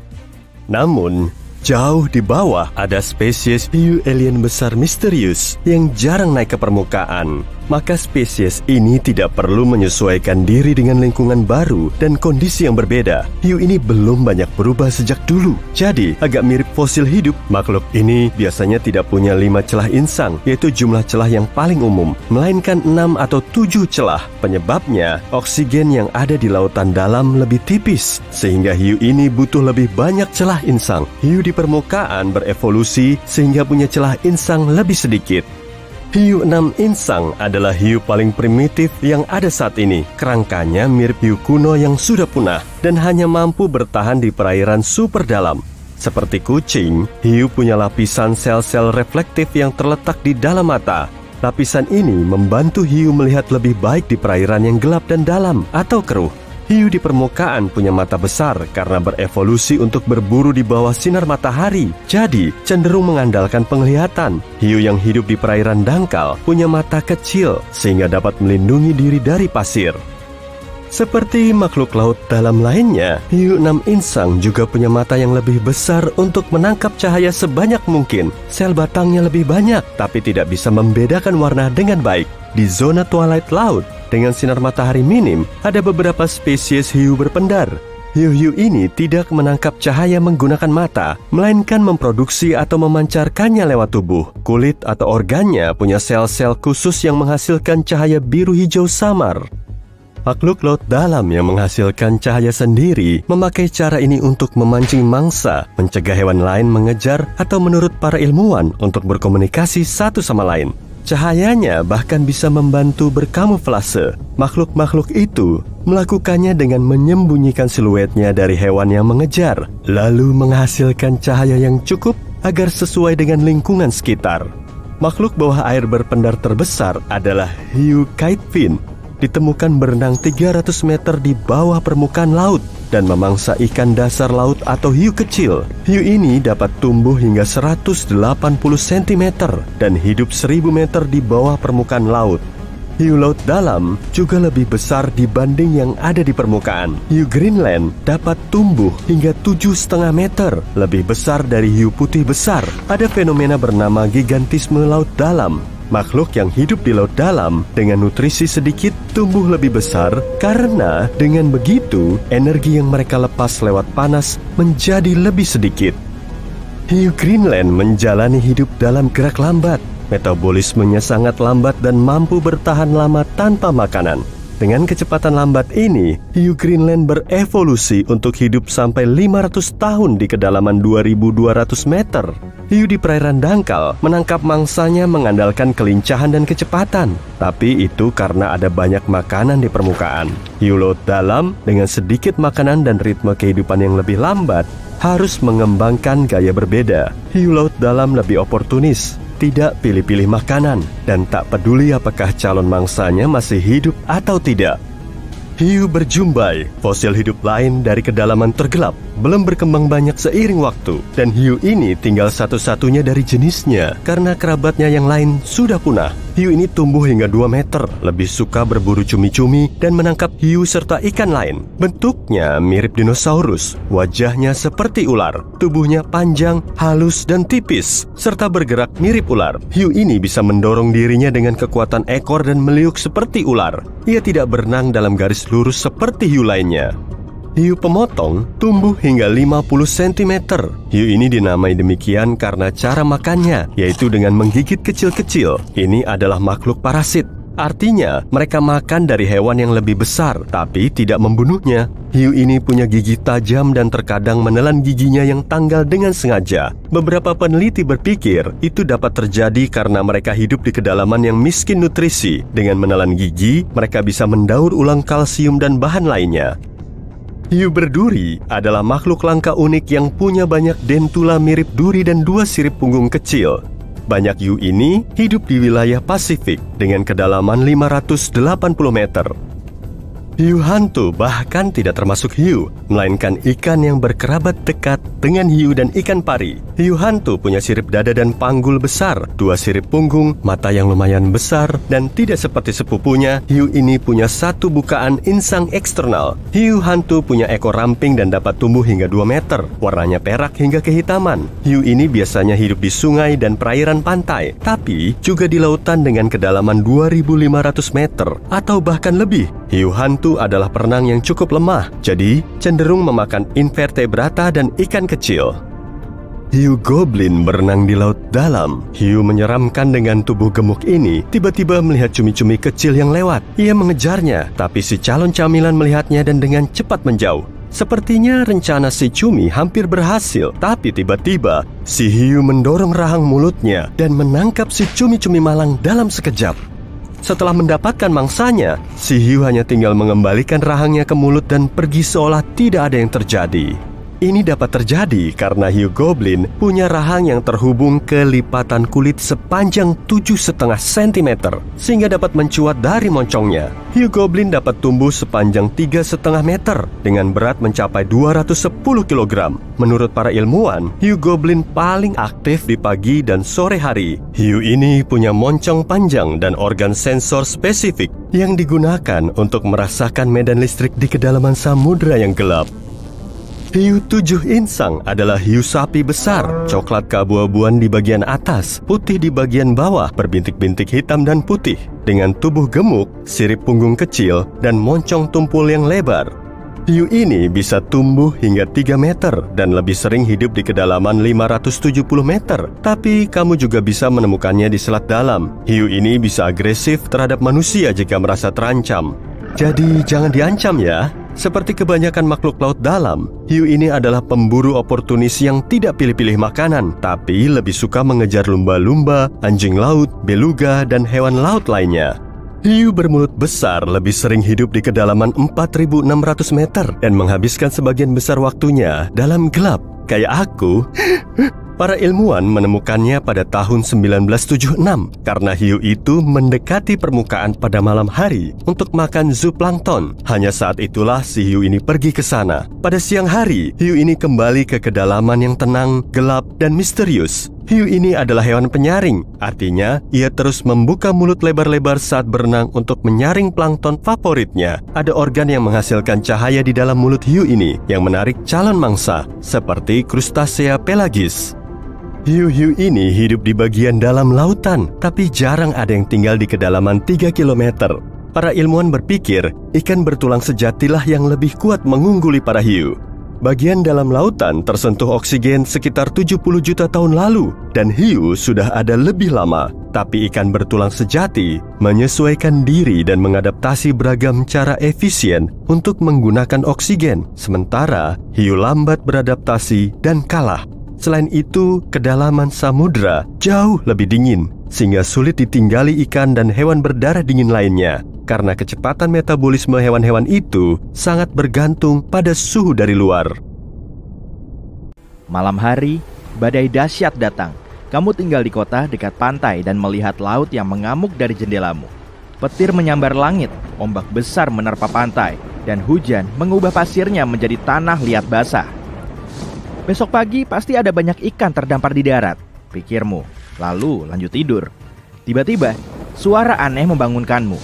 Namun, jauh di bawah ada spesies hiu alien besar misterius yang jarang naik ke permukaan. Maka spesies ini tidak perlu menyesuaikan diri dengan lingkungan baru dan kondisi yang berbeda. Hiu ini belum banyak berubah sejak dulu. Jadi, agak mirip fosil hidup. Makhluk ini biasanya tidak punya 5 celah insang, yaitu jumlah celah yang paling umum, melainkan 6 atau 7 celah. Penyebabnya, oksigen yang ada di lautan dalam lebih tipis, sehingga hiu ini butuh lebih banyak celah insang. Hiu di permukaan berevolusi sehingga punya celah insang lebih sedikit. Hiu 6 insang adalah hiu paling primitif yang ada saat ini. Kerangkanya mirip hiu kuno yang sudah punah dan hanya mampu bertahan di perairan super dalam. Seperti kucing, hiu punya lapisan sel-sel reflektif yang terletak di dalam mata. Lapisan ini membantu hiu melihat lebih baik di perairan yang gelap dan dalam atau keruh. Hiu di permukaan punya mata besar karena berevolusi untuk berburu di bawah sinar matahari, jadi cenderung mengandalkan penglihatan. Hiu yang hidup di perairan dangkal punya mata kecil sehingga dapat melindungi diri dari pasir. Seperti makhluk laut dalam lainnya, hiu 6 insang juga punya mata yang lebih besar untuk menangkap cahaya sebanyak mungkin. Sel batangnya lebih banyak, tapi tidak bisa membedakan warna dengan baik. Di zona twilight laut, dengan sinar matahari minim, ada beberapa spesies hiu berpendar. Hiu-hiu ini tidak menangkap cahaya menggunakan mata, melainkan memproduksi atau memancarkannya lewat tubuh. Kulit atau organnya punya sel-sel khusus yang menghasilkan cahaya biru hijau samar. Makhluk laut dalam yang menghasilkan cahaya sendiri memakai cara ini untuk memancing mangsa, mencegah hewan lain mengejar, atau menurut para ilmuwan untuk berkomunikasi satu sama lain. Cahayanya bahkan bisa membantu berkamuflase. Makhluk-makhluk itu melakukannya dengan menyembunyikan siluetnya dari hewan yang mengejar, lalu menghasilkan cahaya yang cukup agar sesuai dengan lingkungan sekitar. Makhluk bawah air berpendar terbesar adalah hiu kitefin. Ditemukan berenang 300 meter di bawah permukaan laut dan memangsa ikan dasar laut atau hiu kecil. Hiu ini dapat tumbuh hingga 180 cm dan hidup 1000 meter di bawah permukaan laut. Hiu laut dalam juga lebih besar dibanding yang ada di permukaan. Hiu Greenland dapat tumbuh hingga 7,5 meter, lebih besar dari hiu putih besar. Ada fenomena bernama gigantisme laut dalam. Makhluk yang hidup di laut dalam dengan nutrisi sedikit tumbuh lebih besar karena dengan begitu energi yang mereka lepas lewat panas menjadi lebih sedikit. Hiu Greenland menjalani hidup dalam gerak lambat. Metabolismenya sangat lambat dan mampu bertahan lama tanpa makanan. Dengan kecepatan lambat ini, hiu Greenland berevolusi untuk hidup sampai 500 tahun di kedalaman 2.200 meter. Hiu di perairan dangkal menangkap mangsanya mengandalkan kelincahan dan kecepatan. Tapi itu karena ada banyak makanan di permukaan. Hiu laut dalam dengan sedikit makanan dan ritme kehidupan yang lebih lambat harus mengembangkan gaya berbeda. Hiu laut dalam lebih oportunis, tidak pilih-pilih makanan, dan tak peduli apakah calon mangsanya masih hidup atau tidak. Hiu berjumbai, fosil hidup lain dari kedalaman tergelap, belum berkembang banyak seiring waktu, dan hiu ini tinggal satu-satunya dari jenisnya karena kerabatnya yang lain sudah punah. Hiu ini tumbuh hingga 2 meter, lebih suka berburu cumi-cumi dan menangkap hiu serta ikan lain. Bentuknya mirip dinosaurus, wajahnya seperti ular, tubuhnya panjang, halus dan tipis, serta bergerak mirip ular. Hiu ini bisa mendorong dirinya dengan kekuatan ekor dan meliuk seperti ular. Ia tidak berenang dalam garis lurus seperti hiu lainnya. Hiu pemotong tumbuh hingga 50 cm. Hiu ini dinamai demikian karena cara makannya, yaitu dengan menggigit kecil-kecil. Ini adalah makhluk parasit. Artinya, mereka makan dari hewan yang lebih besar, tapi tidak membunuhnya. Hiu ini punya gigi tajam dan terkadang menelan giginya yang tanggal dengan sengaja. Beberapa peneliti berpikir itu dapat terjadi karena mereka hidup di kedalaman yang miskin nutrisi. Dengan menelan gigi, mereka bisa mendaur ulang kalsium dan bahan lainnya. Hiu berduri adalah makhluk langka unik yang punya banyak dentula mirip duri dan 2 sirip punggung kecil. Banyak hiu ini hidup di wilayah Pasifik dengan kedalaman 580 meter. Hiu hantu bahkan tidak termasuk hiu, melainkan ikan yang berkerabat dekat dengan hiu dan ikan pari. Hiu hantu punya sirip dada dan panggul besar, 2 sirip punggung, mata yang lumayan besar, dan tidak seperti sepupunya, hiu ini punya 1 bukaan insang eksternal. Hiu hantu punya ekor ramping dan dapat tumbuh hingga 2 meter, warnanya perak hingga kehitaman. Hiu ini biasanya hidup di sungai dan perairan pantai, tapi juga di lautan dengan kedalaman 2.500 meter atau bahkan lebih. Hiu hantu adalah perenang yang cukup lemah, jadi cenderung memakan invertebrata dan ikan kecil. Hiu goblin berenang di laut dalam. Hiu menyeramkan dengan tubuh gemuk ini tiba-tiba melihat cumi-cumi kecil yang lewat. Ia mengejarnya, tapi si calon camilan melihatnya dan dengan cepat menjauh. Sepertinya rencana si cumi hampir berhasil, tapi tiba-tiba si hiu mendorong rahang mulutnya dan menangkap si cumi-cumi malang dalam sekejap. Setelah mendapatkan mangsanya, si hiu hanya tinggal mengembalikan rahangnya ke mulut dan pergi seolah tidak ada yang terjadi. Ini dapat terjadi karena hiu goblin punya rahang yang terhubung ke lipatan kulit sepanjang 7,5 cm, sehingga dapat mencuat dari moncongnya. Hiu goblin dapat tumbuh sepanjang 3,5 meter dengan berat mencapai 210 kg. Menurut para ilmuwan, hiu goblin paling aktif di pagi dan sore hari. Hiu ini punya moncong panjang dan organ sensor spesifik yang digunakan untuk merasakan medan listrik di kedalaman samudera yang gelap. Hiu 7 insang adalah hiu sapi besar, coklat keabu-abuan di bagian atas, putih di bagian bawah, berbintik-bintik hitam dan putih, dengan tubuh gemuk, sirip punggung kecil, dan moncong tumpul yang lebar. Hiu ini bisa tumbuh hingga 3 meter dan lebih sering hidup di kedalaman 570 meter, tapi kamu juga bisa menemukannya di selat dalam. Hiu ini bisa agresif terhadap manusia jika merasa terancam. Jadi jangan diancam ya. Seperti kebanyakan makhluk laut dalam, hiu ini adalah pemburu oportunis yang tidak pilih-pilih makanan, tapi lebih suka mengejar lumba-lumba, anjing laut, beluga, dan hewan laut lainnya. Hiu bermulut besar lebih sering hidup di kedalaman 4.600 meter dan menghabiskan sebagian besar waktunya dalam gelap. Kayak aku. Para ilmuwan menemukannya pada tahun 1976 karena hiu itu mendekati permukaan pada malam hari untuk makan zooplankton. Hanya saat itulah si hiu ini pergi ke sana. Pada siang hari, hiu ini kembali ke kedalaman yang tenang, gelap, dan misterius. Hiu ini adalah hewan penyaring, artinya ia terus membuka mulut lebar-lebar saat berenang untuk menyaring plankton favoritnya. Ada organ yang menghasilkan cahaya di dalam mulut hiu ini yang menarik calon mangsa, seperti Crustacea pelagis. Hiu-hiu ini hidup di bagian dalam lautan, tapi jarang ada yang tinggal di kedalaman 3 km. Para ilmuwan berpikir, ikan bertulang sejatilah yang lebih kuat mengungguli para hiu. Bagian dalam lautan tersentuh oksigen sekitar 70 juta tahun lalu, dan hiu sudah ada lebih lama. Tapi ikan bertulang sejati menyesuaikan diri dan mengadaptasi beragam cara efisien untuk menggunakan oksigen, sementara hiu lambat beradaptasi dan kalah. Selain itu, kedalaman samudera jauh lebih dingin, sehingga sulit ditinggali ikan dan hewan berdarah dingin lainnya. Karena kecepatan metabolisme hewan-hewan itu sangat bergantung pada suhu dari luar. Malam hari, badai dahsyat datang. Kamu tinggal di kota dekat pantai dan melihat laut yang mengamuk dari jendelamu. Petir menyambar langit, ombak besar menerpa pantai, dan hujan mengubah pasirnya menjadi tanah liat basah. Besok pagi pasti ada banyak ikan terdampar di darat, pikirmu, lalu lanjut tidur. Tiba-tiba, suara aneh membangunkanmu.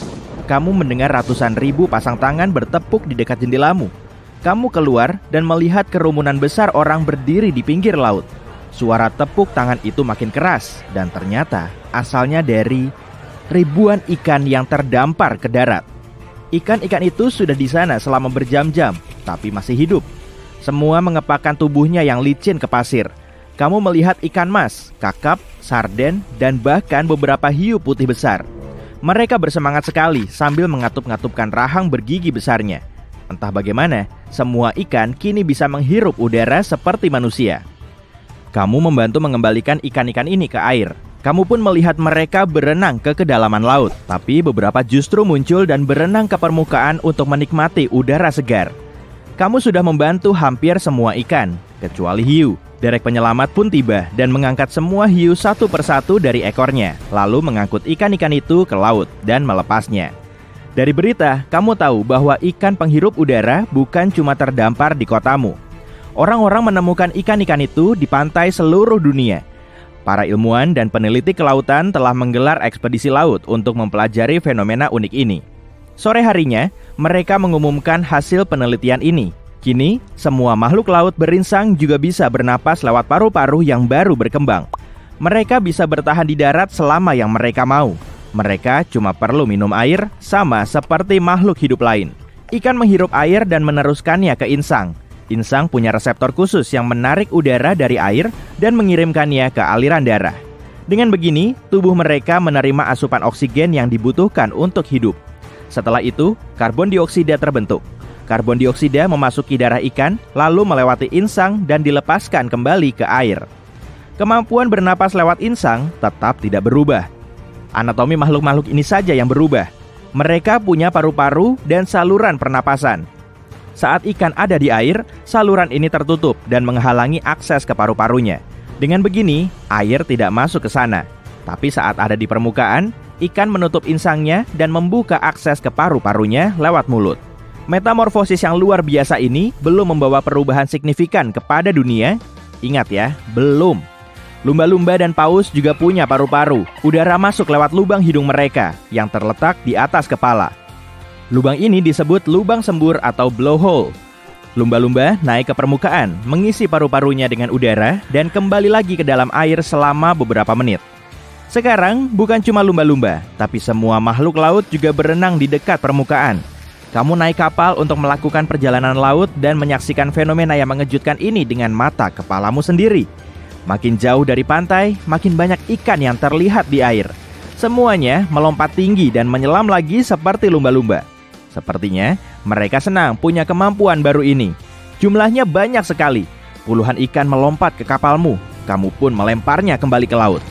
Kamu mendengar ratusan ribu pasang tangan bertepuk di dekat jendelamu. Kamu keluar dan melihat kerumunan besar orang berdiri di pinggir laut. Suara tepuk tangan itu makin keras, dan ternyata asalnya dari ribuan ikan yang terdampar ke darat. Ikan-ikan itu sudah di sana selama berjam-jam, tapi masih hidup. Semua mengepakkan tubuhnya yang licin ke pasir. Kamu melihat ikan mas, kakap, sarden, dan bahkan beberapa hiu putih besar. Mereka bersemangat sekali sambil mengatup-ngatupkan rahang bergigi besarnya. Entah bagaimana, semua ikan kini bisa menghirup udara seperti manusia. Kamu membantu mengembalikan ikan-ikan ini ke air. Kamu pun melihat mereka berenang ke kedalaman laut. Tapi beberapa justru muncul dan berenang ke permukaan untuk menikmati udara segar. Kamu sudah membantu hampir semua ikan, kecuali hiu. Derek penyelamat pun tiba dan mengangkat semua hiu satu persatu dari ekornya, lalu mengangkut ikan-ikan itu ke laut dan melepasnya. Dari berita, kamu tahu bahwa ikan penghirup udara bukan cuma terdampar di kotamu. Orang-orang menemukan ikan-ikan itu di pantai seluruh dunia. Para ilmuwan dan peneliti kelautan telah menggelar ekspedisi laut untuk mempelajari fenomena unik ini. Sore harinya, mereka mengumumkan hasil penelitian ini. Kini, semua makhluk laut berinsang juga bisa bernapas lewat paru-paru yang baru berkembang. Mereka bisa bertahan di darat selama yang mereka mau. Mereka cuma perlu minum air, sama seperti makhluk hidup lain. Ikan menghirup air dan meneruskannya ke insang. Insang punya reseptor khusus yang menarik udara dari air dan mengirimkannya ke aliran darah. Dengan begini, tubuh mereka menerima asupan oksigen yang dibutuhkan untuk hidup. Setelah itu, karbon dioksida terbentuk. Karbon dioksida memasuki darah ikan, lalu melewati insang dan dilepaskan kembali ke air. Kemampuan bernapas lewat insang tetap tidak berubah. Anatomi makhluk-makhluk ini saja yang berubah. Mereka punya paru-paru dan saluran pernapasan. Saat ikan ada di air, saluran ini tertutup dan menghalangi akses ke paru-parunya. Dengan begini, air tidak masuk ke sana. Tapi saat ada di permukaan, ikan menutup insangnya dan membuka akses ke paru-parunya lewat mulut. Metamorfosis yang luar biasa ini belum membawa perubahan signifikan kepada dunia. Ingat ya, belum. Lumba-lumba dan paus juga punya paru-paru. Udara masuk lewat lubang hidung mereka yang terletak di atas kepala. Lubang ini disebut lubang sembur atau blowhole. Lumba-lumba naik ke permukaan, mengisi paru-parunya dengan udara dan kembali lagi ke dalam air selama beberapa menit. Sekarang bukan cuma lumba-lumba, tapi semua makhluk laut juga berenang di dekat permukaan. Kamu naik kapal untuk melakukan perjalanan laut dan menyaksikan fenomena yang mengejutkan ini dengan mata kepalamu sendiri. Makin jauh dari pantai, makin banyak ikan yang terlihat di air. Semuanya melompat tinggi dan menyelam lagi seperti lumba-lumba. Sepertinya mereka senang punya kemampuan baru ini. Jumlahnya banyak sekali. Puluhan ikan melompat ke kapalmu. Kamu pun melemparnya kembali ke laut.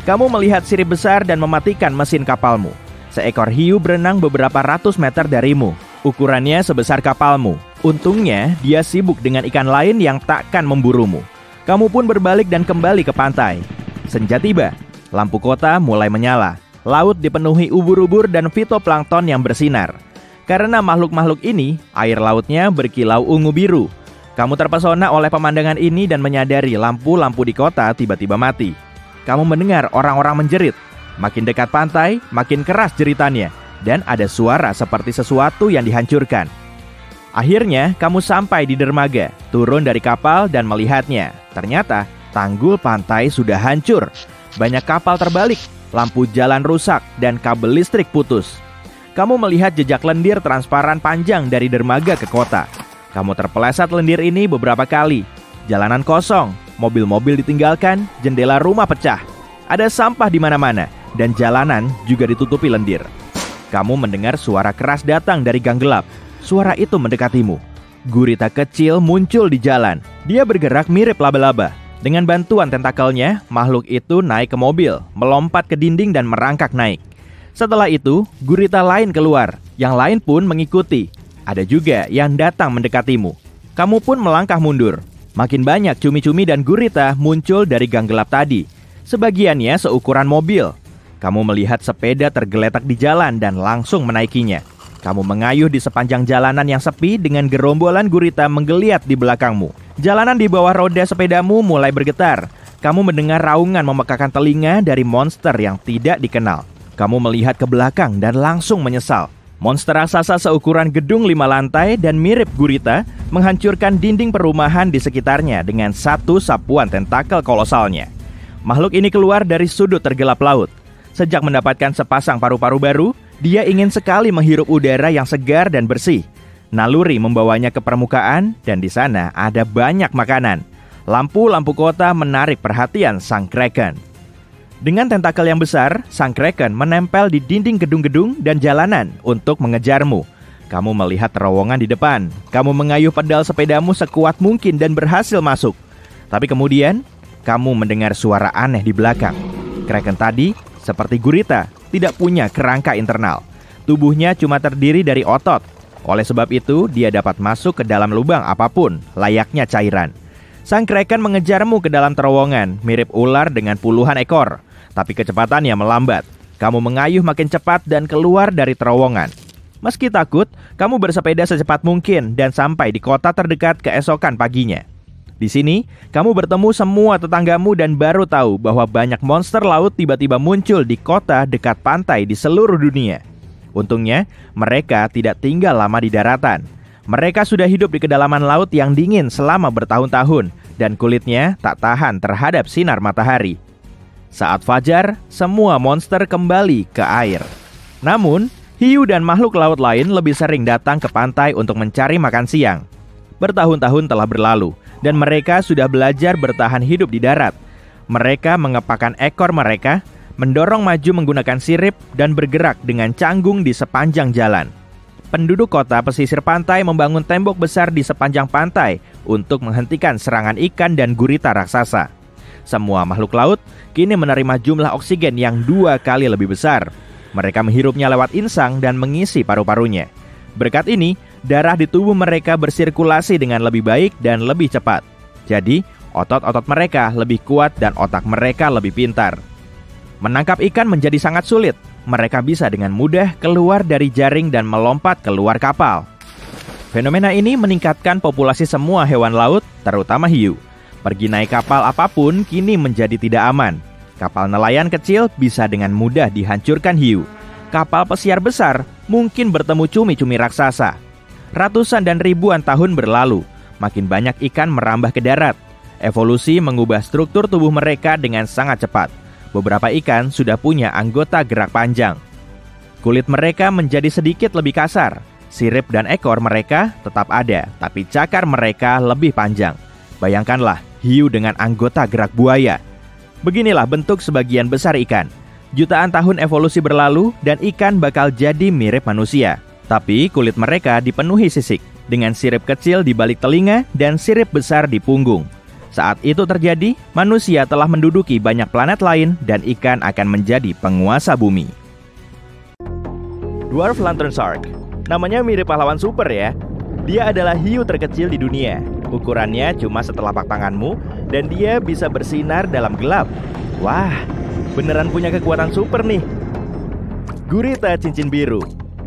Kamu melihat sirip besar dan mematikan mesin kapalmu. Seekor hiu berenang beberapa ratus meter darimu. Ukurannya sebesar kapalmu. Untungnya, dia sibuk dengan ikan lain yang takkan memburumu. Kamu pun berbalik dan kembali ke pantai. Senja tiba. Lampu kota mulai menyala. Laut dipenuhi ubur-ubur dan fitoplankton yang bersinar. Karena makhluk-makhluk ini, air lautnya berkilau ungu biru. Kamu terpesona oleh pemandangan ini dan menyadari lampu-lampu di kota tiba-tiba mati. Kamu mendengar orang-orang menjerit. Makin dekat pantai, makin keras jeritannya, dan ada suara seperti sesuatu yang dihancurkan. Akhirnya, kamu sampai di dermaga, turun dari kapal dan melihatnya. Ternyata, tanggul pantai sudah hancur. Banyak kapal terbalik, lampu jalan rusak, dan kabel listrik putus. Kamu melihat jejak lendir transparan panjang dari dermaga ke kota. Kamu terpeleset lendir ini beberapa kali. Jalanan kosong, mobil-mobil ditinggalkan, jendela rumah pecah. Ada sampah di mana-mana. Dan jalanan juga ditutupi lendir. Kamu mendengar suara keras datang dari gang gelap. Suara itu mendekatimu. Gurita kecil muncul di jalan. Dia bergerak mirip laba-laba. Dengan bantuan tentakelnya, makhluk itu naik ke mobil, melompat ke dinding dan merangkak naik. Setelah itu, gurita lain keluar. Yang lain pun mengikuti. Ada juga yang datang mendekatimu. Kamu pun melangkah mundur. Makin banyak cumi-cumi dan gurita muncul dari gang gelap tadi. Sebagiannya seukuran mobil. Kamu melihat sepeda tergeletak di jalan dan langsung menaikinya. Kamu mengayuh di sepanjang jalanan yang sepi dengan gerombolan gurita menggeliat di belakangmu. Jalanan di bawah roda sepedamu mulai bergetar. Kamu mendengar raungan memekakan telinga dari monster yang tidak dikenal. Kamu melihat ke belakang dan langsung menyesal. Monster raksasa seukuran gedung 5 lantai dan mirip gurita menghancurkan dinding perumahan di sekitarnya dengan satu sapuan tentakel kolosalnya. Makhluk ini keluar dari sudut tergelap laut. Sejak mendapatkan sepasang paru-paru baru, dia ingin sekali menghirup udara yang segar dan bersih. Naluri membawanya ke permukaan dan di sana ada banyak makanan. Lampu-lampu kota menarik perhatian sang kraken. Dengan tentakel yang besar, sang kraken menempel di dinding gedung-gedung dan jalanan untuk mengejarmu. Kamu melihat terowongan di depan. Kamu mengayuh pedal sepedamu sekuat mungkin dan berhasil masuk. Tapi kemudian, kamu mendengar suara aneh di belakang. Kraken tadi, seperti gurita, tidak punya kerangka internal. Tubuhnya cuma terdiri dari otot. Oleh sebab itu, dia dapat masuk ke dalam lubang apapun, layaknya cairan. Sang kraken mengejarmu ke dalam terowongan, mirip ular dengan puluhan ekor. Tapi kecepatannya melambat. Kamu mengayuh makin cepat dan keluar dari terowongan. Meski takut, kamu bersepeda secepat mungkin dan sampai di kota terdekat keesokan paginya. Di sini, kamu bertemu semua tetanggamu dan baru tahu bahwa banyak monster laut tiba-tiba muncul di kota dekat pantai di seluruh dunia. Untungnya, mereka tidak tinggal lama di daratan. Mereka sudah hidup di kedalaman laut yang dingin selama bertahun-tahun dan kulitnya tak tahan terhadap sinar matahari. Saat fajar, semua monster kembali ke air. Namun, hiu dan makhluk laut lain lebih sering datang ke pantai untuk mencari makan siang. Bertahun-tahun telah berlalu, dan mereka sudah belajar bertahan hidup di darat. Mereka mengepakkan ekor mereka, mendorong maju menggunakan sirip, dan bergerak dengan canggung di sepanjang jalan. Penduduk kota pesisir pantai membangun tembok besar di sepanjang pantai untuk menghentikan serangan ikan dan gurita raksasa. Semua makhluk laut kini menerima jumlah oksigen yang 2 kali lebih besar. Mereka menghirupnya lewat insang dan mengisi paru-parunya. Berkat ini, darah di tubuh mereka bersirkulasi dengan lebih baik dan lebih cepat. Jadi, otot-otot mereka lebih kuat dan otak mereka lebih pintar. Menangkap ikan menjadi sangat sulit. Mereka bisa dengan mudah keluar dari jaring dan melompat keluar kapal. Fenomena ini meningkatkan populasi semua hewan laut, terutama hiu. Pergi naik kapal apapun kini menjadi tidak aman. Kapal nelayan kecil bisa dengan mudah dihancurkan hiu. Kapal pesiar besar mungkin bertemu cumi-cumi raksasa. Ratusan dan ribuan tahun berlalu, makin banyak ikan merambah ke darat. Evolusi mengubah struktur tubuh mereka dengan sangat cepat. Beberapa ikan sudah punya anggota gerak panjang. Kulit mereka menjadi sedikit lebih kasar. Sirip dan ekor mereka tetap ada, tapi cakar mereka lebih panjang. Bayangkanlah hiu dengan anggota gerak buaya. Beginilah bentuk sebagian besar ikan. Jutaan tahun evolusi berlalu dan ikan bakal jadi mirip manusia. Tapi kulit mereka dipenuhi sisik, dengan sirip kecil di balik telinga dan sirip besar di punggung. Saat itu terjadi, manusia telah menduduki banyak planet lain dan ikan akan menjadi penguasa bumi. Dwarf Lantern Shark. Namanya mirip pahlawan super ya. Dia adalah hiu terkecil di dunia. Ukurannya cuma setelapak tanganmu dan dia bisa bersinar dalam gelap. Wah, beneran punya kekuatan super nih. Gurita cincin biru.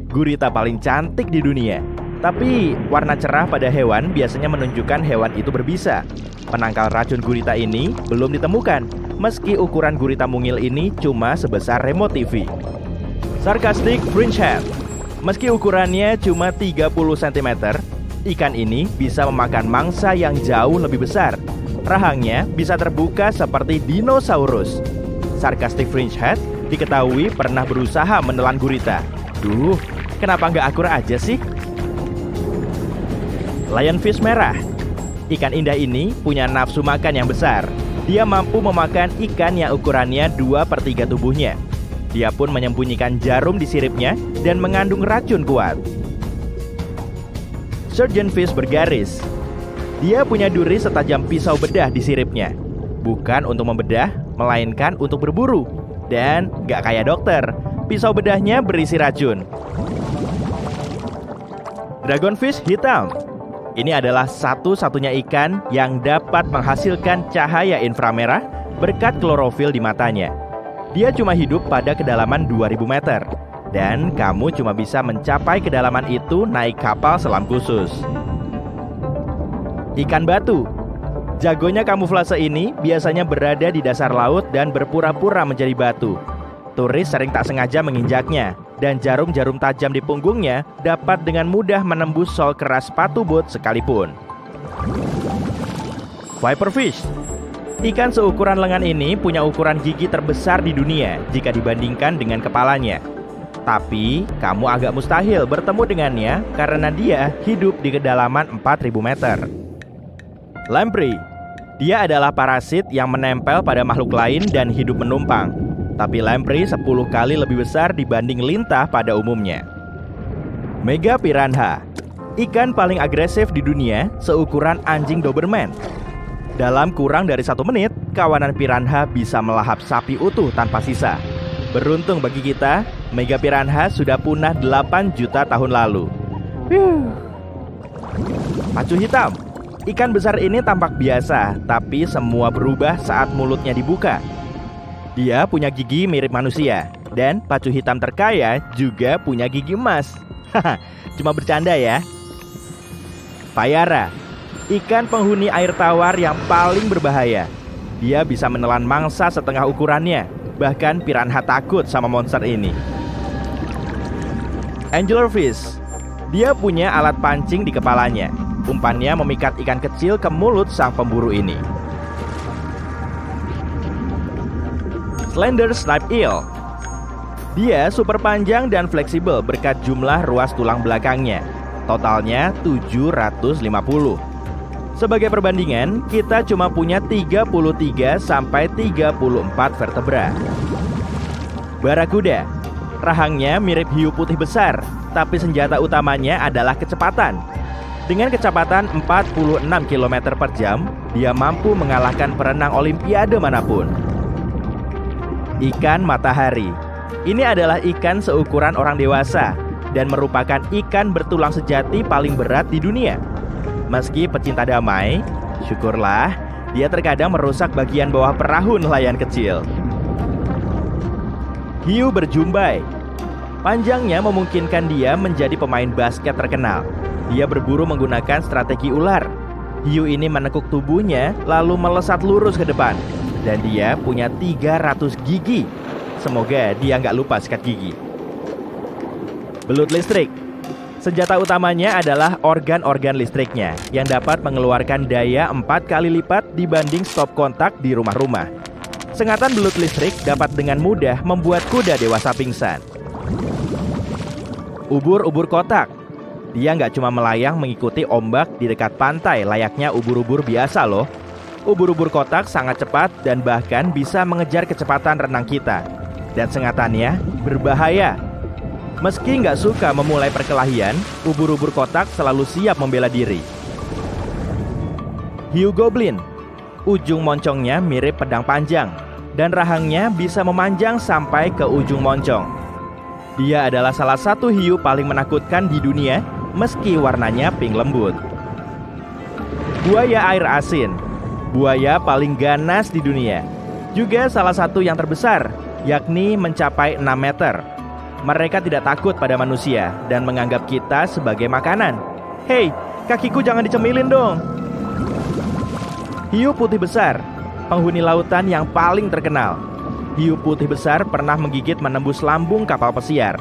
Gurita paling cantik di dunia. Tapi warna cerah pada hewan biasanya menunjukkan hewan itu berbisa. Penangkal racun gurita ini belum ditemukan, meski ukuran gurita mungil ini cuma sebesar remote TV. Sarcastic Fringe Head. Meski ukurannya cuma 30 cm, ikan ini bisa memakan mangsa yang jauh lebih besar. Rahangnya bisa terbuka seperti dinosaurus. Sarcastic Fringe Head diketahui pernah berusaha menelan gurita. Duh, kenapa nggak akur aja sih? Lionfish merah. Ikan indah ini punya nafsu makan yang besar. Dia mampu memakan ikan yang ukurannya 2/3 tubuhnya. Dia pun menyembunyikan jarum di siripnya dan mengandung racun kuat. Surgeonfish bergaris. Dia punya duri setajam pisau bedah di siripnya. Bukan untuk membedah, melainkan untuk berburu. Dan gak kayak dokter, pisau bedahnya berisi racun. Dragonfish hitam. Ini adalah satu-satunya ikan yang dapat menghasilkan cahaya inframerah berkat klorofil di matanya. Dia cuma hidup pada kedalaman 2000 meter. Dan kamu cuma bisa mencapai kedalaman itu naik kapal selam khusus. Ikan batu. Jagonya kamuflase ini biasanya berada di dasar laut dan berpura-pura menjadi batu. Turis sering tak sengaja menginjaknya, dan jarum-jarum tajam di punggungnya dapat dengan mudah menembus sol keras sepatu bot sekalipun. Viperfish. Ikan seukuran lengan ini punya ukuran gigi terbesar di dunia jika dibandingkan dengan kepalanya. Tapi, kamu agak mustahil bertemu dengannya karena dia hidup di kedalaman 4000 meter. Lamprey. Dia adalah parasit yang menempel pada makhluk lain dan hidup menumpang. Tapi lamprey 10 kali lebih besar dibanding lintah pada umumnya. Mega piranha. Ikan paling agresif di dunia seukuran anjing Doberman. Dalam kurang dari 1 menit, kawanan piranha bisa melahap sapi utuh tanpa sisa. Beruntung bagi kita, Mega piranha sudah punah 8 juta tahun lalu. Pacu hitam. Ikan besar ini tampak biasa, tapi semua berubah saat mulutnya dibuka. Dia punya gigi mirip manusia, dan pacu hitam terkaya juga punya gigi emas. Haha, cuma bercanda ya. Payara, ikan penghuni air tawar yang paling berbahaya. Dia bisa menelan mangsa setengah ukurannya. Bahkan piranha takut sama monster ini. Anglerfish, dia punya alat pancing di kepalanya. Umpannya memikat ikan kecil ke mulut sang pemburu ini. Slender Snipe Eel, dia super panjang dan fleksibel berkat jumlah ruas tulang belakangnya. Totalnya 750. Sebagai perbandingan, kita cuma punya 33 sampai 34 vertebra. Barakuda, rahangnya mirip hiu putih besar, tapi senjata utamanya adalah kecepatan. Dengan kecepatan 46 km per jam, dia mampu mengalahkan perenang olimpiade manapun. Ikan matahari, ini adalah ikan seukuran orang dewasa dan merupakan ikan bertulang sejati paling berat di dunia. Meski pecinta damai, syukurlah dia terkadang merusak bagian bawah perahu nelayan kecil. Hiu berjumbai, panjangnya memungkinkan dia menjadi pemain basket terkenal. Dia berburu menggunakan strategi ular. Hiu ini menekuk tubuhnya lalu melesat lurus ke depan. Dan dia punya 300 gigi. Semoga dia nggak lupa sikat gigi. Belut listrik, senjata utamanya adalah organ-organ listriknya yang dapat mengeluarkan daya 4 kali lipat dibanding stop kontak di rumah-rumah. Sengatan belut listrik dapat dengan mudah membuat kuda dewasa pingsan. Ubur-ubur kotak, dia nggak cuma melayang mengikuti ombak di dekat pantai layaknya ubur-ubur biasa loh. Ubur-ubur kotak sangat cepat dan bahkan bisa mengejar kecepatan renang kita. Dan sengatannya berbahaya. Meski nggak suka memulai perkelahian, ubur-ubur kotak selalu siap membela diri. Hiu goblin, ujung moncongnya mirip pedang panjang dan rahangnya bisa memanjang sampai ke ujung moncong. Dia adalah salah satu hiu paling menakutkan di dunia, meski warnanya pink lembut. Buaya air asin, buaya paling ganas di dunia. Juga salah satu yang terbesar, yakni mencapai 6 meter. Mereka tidak takut pada manusia dan menganggap kita sebagai makanan. Hei, kakiku jangan dicemilin dong. Hiu putih besar, penghuni lautan yang paling terkenal. Hiu putih besar pernah menggigit menembus lambung kapal pesiar.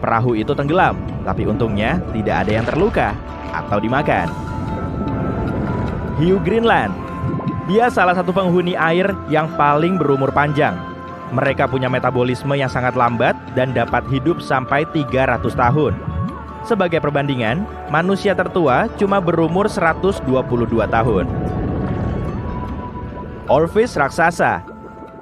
Perahu itu tenggelam, tapi untungnya tidak ada yang terluka atau dimakan. Hiu Greenland, dia salah satu penghuni air yang paling berumur panjang. Mereka punya metabolisme yang sangat lambat dan dapat hidup sampai 300 tahun. Sebagai perbandingan, manusia tertua cuma berumur 122 tahun. Oarfish raksasa,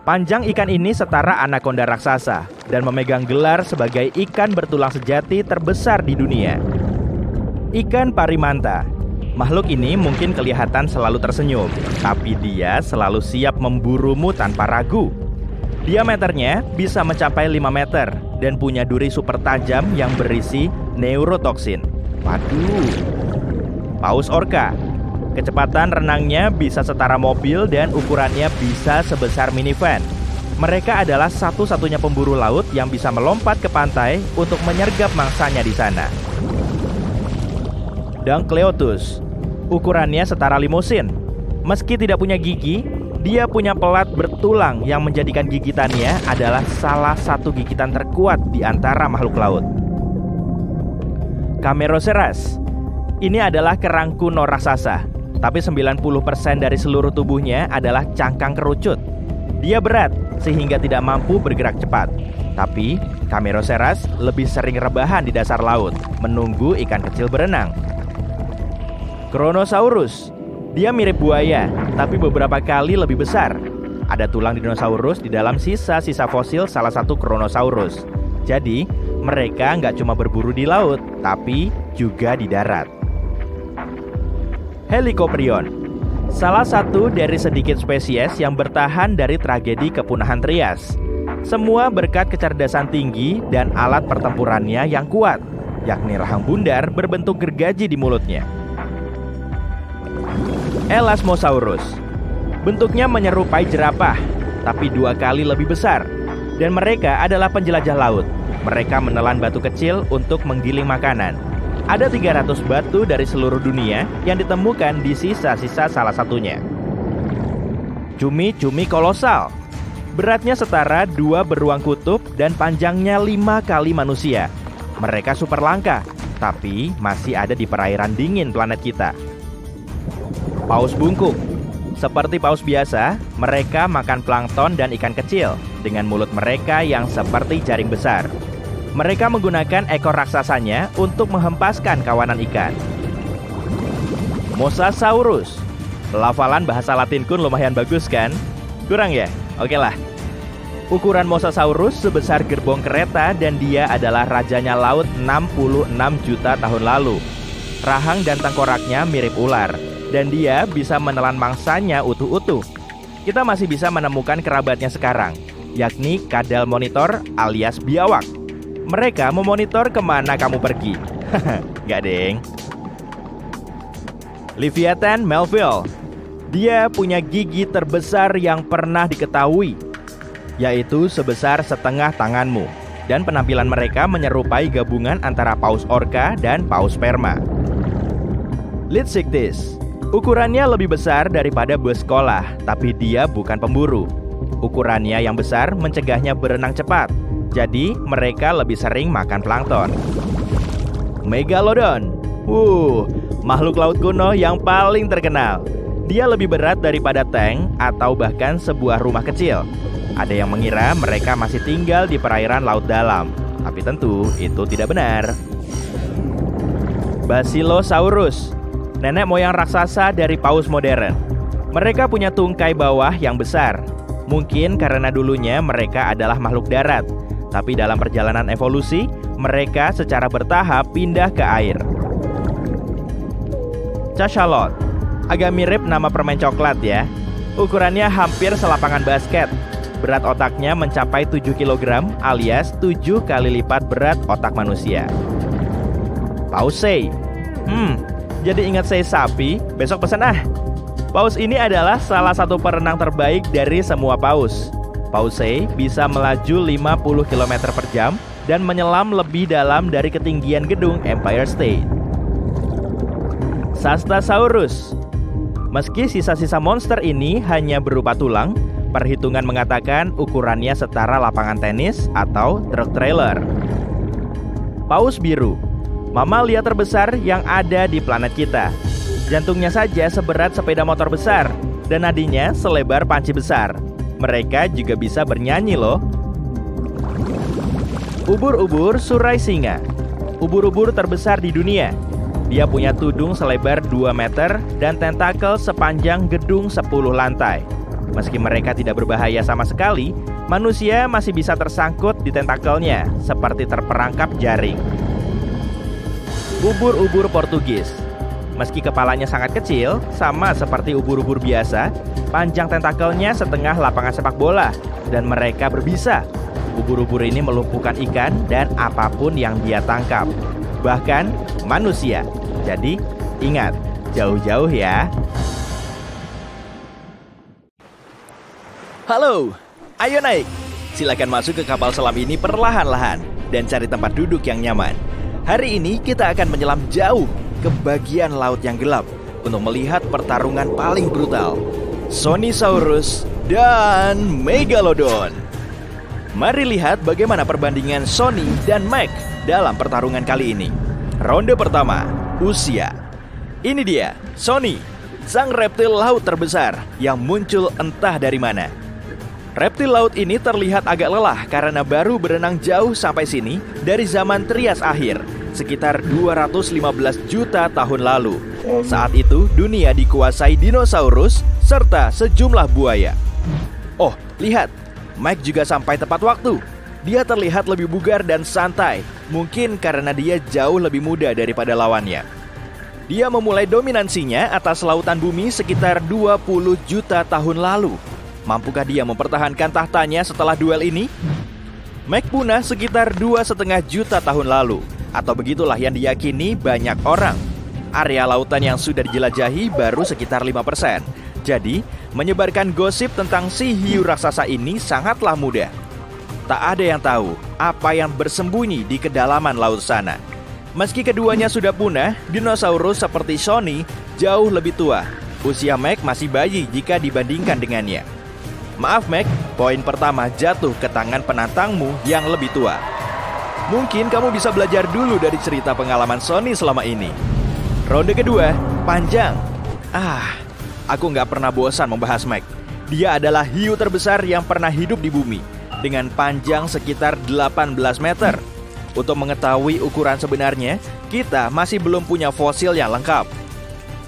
panjang ikan ini setara anaconda raksasa dan memegang gelar sebagai ikan bertulang sejati terbesar di dunia. Ikan parimanta, makhluk ini mungkin kelihatan selalu tersenyum, tapi dia selalu siap memburumu tanpa ragu. Diameternya bisa mencapai 5 meter dan punya duri super tajam yang berisi neurotoksin. Waduh. Paus orca, kecepatan renangnya bisa setara mobil dan ukurannya bisa sebesar minivan. Mereka adalah satu-satunya pemburu laut yang bisa melompat ke pantai untuk menyergap mangsanya di sana. Dunkleotus, ukurannya setara limusin. Meski tidak punya gigi, dia punya pelat bertulang yang menjadikan gigitannya adalah salah satu gigitan terkuat di antara makhluk laut. Cameroceras, ini adalah kerang kuno raksasa, tapi 90% dari seluruh tubuhnya adalah cangkang kerucut. Dia berat sehingga tidak mampu bergerak cepat. Tapi Cameroceras lebih sering rebahan di dasar laut, menunggu ikan kecil berenang. Kronosaurus, dia mirip buaya, tapi beberapa kali lebih besar. Ada tulang dinosaurus di dalam sisa-sisa fosil salah satu Kronosaurus. Jadi, mereka nggak cuma berburu di laut, tapi juga di darat. Helicoprion, salah satu dari sedikit spesies yang bertahan dari tragedi kepunahan Trias. Semua berkat kecerdasan tinggi dan alat pertempurannya yang kuat, yakni rahang bundar berbentuk gergaji di mulutnya. Elasmosaurus. Bentuknya menyerupai jerapah, tapi 2 kali lebih besar. Dan mereka adalah penjelajah laut. Mereka menelan batu kecil untuk menggiling makanan. Ada 300 batu dari seluruh dunia yang ditemukan di sisa-sisa salah satunya. Cumi-cumi kolosal. Beratnya setara 2 beruang kutub dan panjangnya 5 kali manusia. Mereka super langka, tapi masih ada di perairan dingin planet kita. Paus bungkuk. Seperti paus biasa, mereka makan plankton dan ikan kecil dengan mulut mereka yang seperti jaring besar. Mereka menggunakan ekor raksasanya untuk menghempaskan kawanan ikan. Mosasaurus. Pelafalan bahasa Latinku lumayan bagus kan? Kurang ya? Oke lah. Ukuran Mosasaurus sebesar gerbong kereta dan dia adalah rajanya laut 66 juta tahun lalu. Rahang dan tengkoraknya mirip ular. Dan dia bisa menelan mangsanya utuh-utuh. Kita masih bisa menemukan kerabatnya sekarang, yakni kadal monitor alias biawak. Mereka memonitor kemana kamu pergi. Nggak deng. Leviathan Melville. Dia punya gigi terbesar yang pernah diketahui, yaitu sebesar setengah tanganmu. Dan penampilan mereka menyerupai gabungan antara paus orca dan paus sperma. Litsiktis. Ukurannya lebih besar daripada bus sekolah, tapi dia bukan pemburu. Ukurannya yang besar mencegahnya berenang cepat, jadi mereka lebih sering makan plankton. Megalodon. Makhluk laut kuno yang paling terkenal. Dia lebih berat daripada tank atau bahkan sebuah rumah kecil. Ada yang mengira mereka masih tinggal di perairan laut dalam, tapi tentu itu tidak benar. Basilosaurus. Nenek moyang raksasa dari paus modern. Mereka punya tungkai bawah yang besar. Mungkin karena dulunya mereka adalah makhluk darat, tapi dalam perjalanan evolusi, mereka secara bertahap pindah ke air. Cachalot. Agak mirip nama permen coklat ya. Ukurannya hampir selapangan basket. Berat otaknya mencapai 7 kg alias 7 kali lipat berat otak manusia. Pausei. Jadi ingat saya sapi, besok pesan ah. Paus ini adalah salah satu perenang terbaik dari semua paus. Pausei bisa melaju 50 km per jam dan menyelam lebih dalam dari ketinggian gedung Empire State. Sastasaurus. Meski sisa-sisa monster ini hanya berupa tulang, perhitungan mengatakan ukurannya setara lapangan tenis atau truk trailer. Paus biru. Mamalia terbesar yang ada di planet kita. Jantungnya saja seberat sepeda motor besar dan nadinya selebar panci besar. Mereka juga bisa bernyanyi loh. Ubur-ubur surai singa. Ubur-ubur terbesar di dunia. Dia punya tudung selebar 2 meter dan tentakel sepanjang gedung 10 lantai. Meski mereka tidak berbahaya sama sekali, manusia masih bisa tersangkut di tentakelnya seperti terperangkap jaring. Ubur-ubur Portugis. Meski kepalanya sangat kecil, sama seperti ubur-ubur biasa, panjang tentakelnya setengah lapangan sepak bola, dan mereka berbisa. Ubur-ubur ini melumpuhkan ikan dan apapun yang dia tangkap, bahkan manusia. Jadi, ingat, jauh-jauh ya. Halo, ayo naik. Silakan masuk ke kapal selam ini perlahan-lahan dan cari tempat duduk yang nyaman. Hari ini kita akan menyelam jauh ke bagian laut yang gelap untuk melihat pertarungan paling brutal, Sonisaurus dan Megalodon. Mari lihat bagaimana perbandingan Sony dan Meg dalam pertarungan kali ini. Ronde pertama, usia. Ini dia, Sony, sang reptil laut terbesar yang muncul entah dari mana. Reptil laut ini terlihat agak lelah karena baru berenang jauh sampai sini dari zaman Trias akhir, sekitar 215 juta tahun lalu. Saat itu dunia dikuasai dinosaurus serta sejumlah buaya. Oh, lihat, Mike juga sampai tepat waktu. Dia terlihat lebih bugar dan santai, mungkin karena dia jauh lebih muda daripada lawannya. Dia memulai dominansinya atas lautan bumi sekitar 20 juta tahun lalu. Mampukah dia mempertahankan tahtanya setelah duel ini? Mike punah sekitar 2,5 juta tahun lalu, atau begitulah yang diyakini banyak orang. area lautan yang sudah dijelajahi baru sekitar 5%. Jadi, menyebarkan gosip tentang si hiu raksasa ini sangatlah mudah. Tak ada yang tahu apa yang bersembunyi di kedalaman laut sana. Meski keduanya sudah punah, dinosaurus seperti Sony jauh lebih tua. Usia Mac masih bayi jika dibandingkan dengannya. Maaf Mac, poin pertama jatuh ke tangan penantangmu yang lebih tua. Mungkin kamu bisa belajar dulu dari cerita pengalaman Sony selama ini. Ronde kedua, panjang. Aku nggak pernah bosan membahas Mac. Dia adalah hiu terbesar yang pernah hidup di bumi, dengan panjang sekitar 18 meter. Untuk mengetahui ukuran sebenarnya, kita masih belum punya fosil yang lengkap.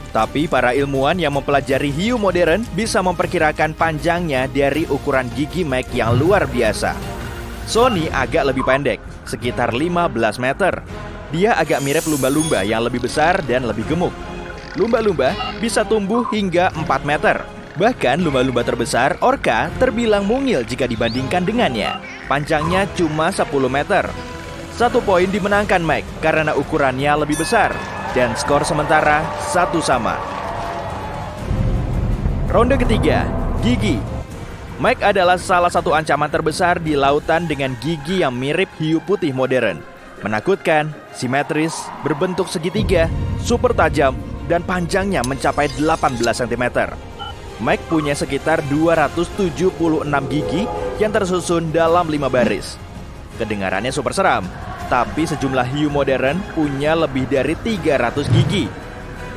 Tapi para ilmuwan yang mempelajari hiu modern bisa memperkirakan panjangnya dari ukuran gigi Mac yang luar biasa. Sony agak lebih pendek, sekitar 15 meter. Dia agak mirip lumba-lumba yang lebih besar dan lebih gemuk. Lumba-lumba bisa tumbuh hingga 4 meter. Bahkan lumba-lumba terbesar, orca, terbilang mungil jika dibandingkan dengannya. Panjangnya cuma 10 meter. 1 poin dimenangkan Mac karena ukurannya lebih besar. Dan skor sementara 1-1. Ronde ketiga, gigi. Mac adalah salah satu ancaman terbesar di lautan dengan gigi yang mirip hiu putih modern. Menakutkan, simetris, berbentuk segitiga, super tajam, dan panjangnya mencapai 18 cm. Mac punya sekitar 276 gigi yang tersusun dalam 5 baris. Kedengarannya super seram, tapi sejumlah hiu modern punya lebih dari 300 gigi.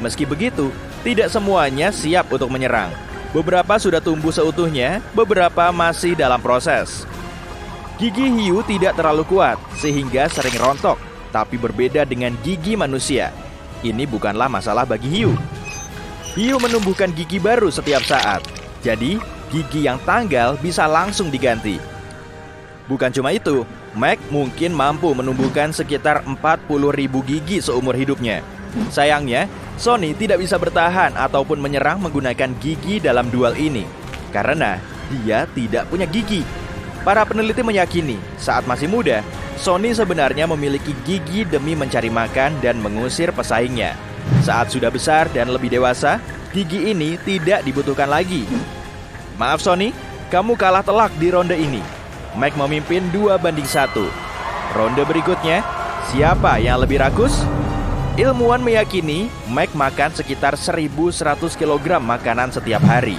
Meski begitu, tidak semuanya siap untuk menyerang. Beberapa sudah tumbuh seutuhnya, beberapa masih dalam proses. Gigi hiu tidak terlalu kuat, sehingga sering rontok, tapi berbeda dengan gigi manusia. Ini bukanlah masalah bagi hiu. Hiu menumbuhkan gigi baru setiap saat, jadi gigi yang tanggal bisa langsung diganti. Bukan cuma itu, Mac mungkin mampu menumbuhkan sekitar 40.000 gigi seumur hidupnya. Sayangnya, Sony tidak bisa bertahan ataupun menyerang menggunakan gigi dalam duel ini, karena dia tidak punya gigi. Para peneliti meyakini, saat masih muda, Sony sebenarnya memiliki gigi demi mencari makan dan mengusir pesaingnya. Saat sudah besar dan lebih dewasa, gigi ini tidak dibutuhkan lagi. Maaf Sony, kamu kalah telak di ronde ini. Mac memimpin 2-1. Ronde berikutnya, siapa yang lebih rakus? Ilmuwan meyakini Mac makan sekitar 1.100 kg makanan setiap hari.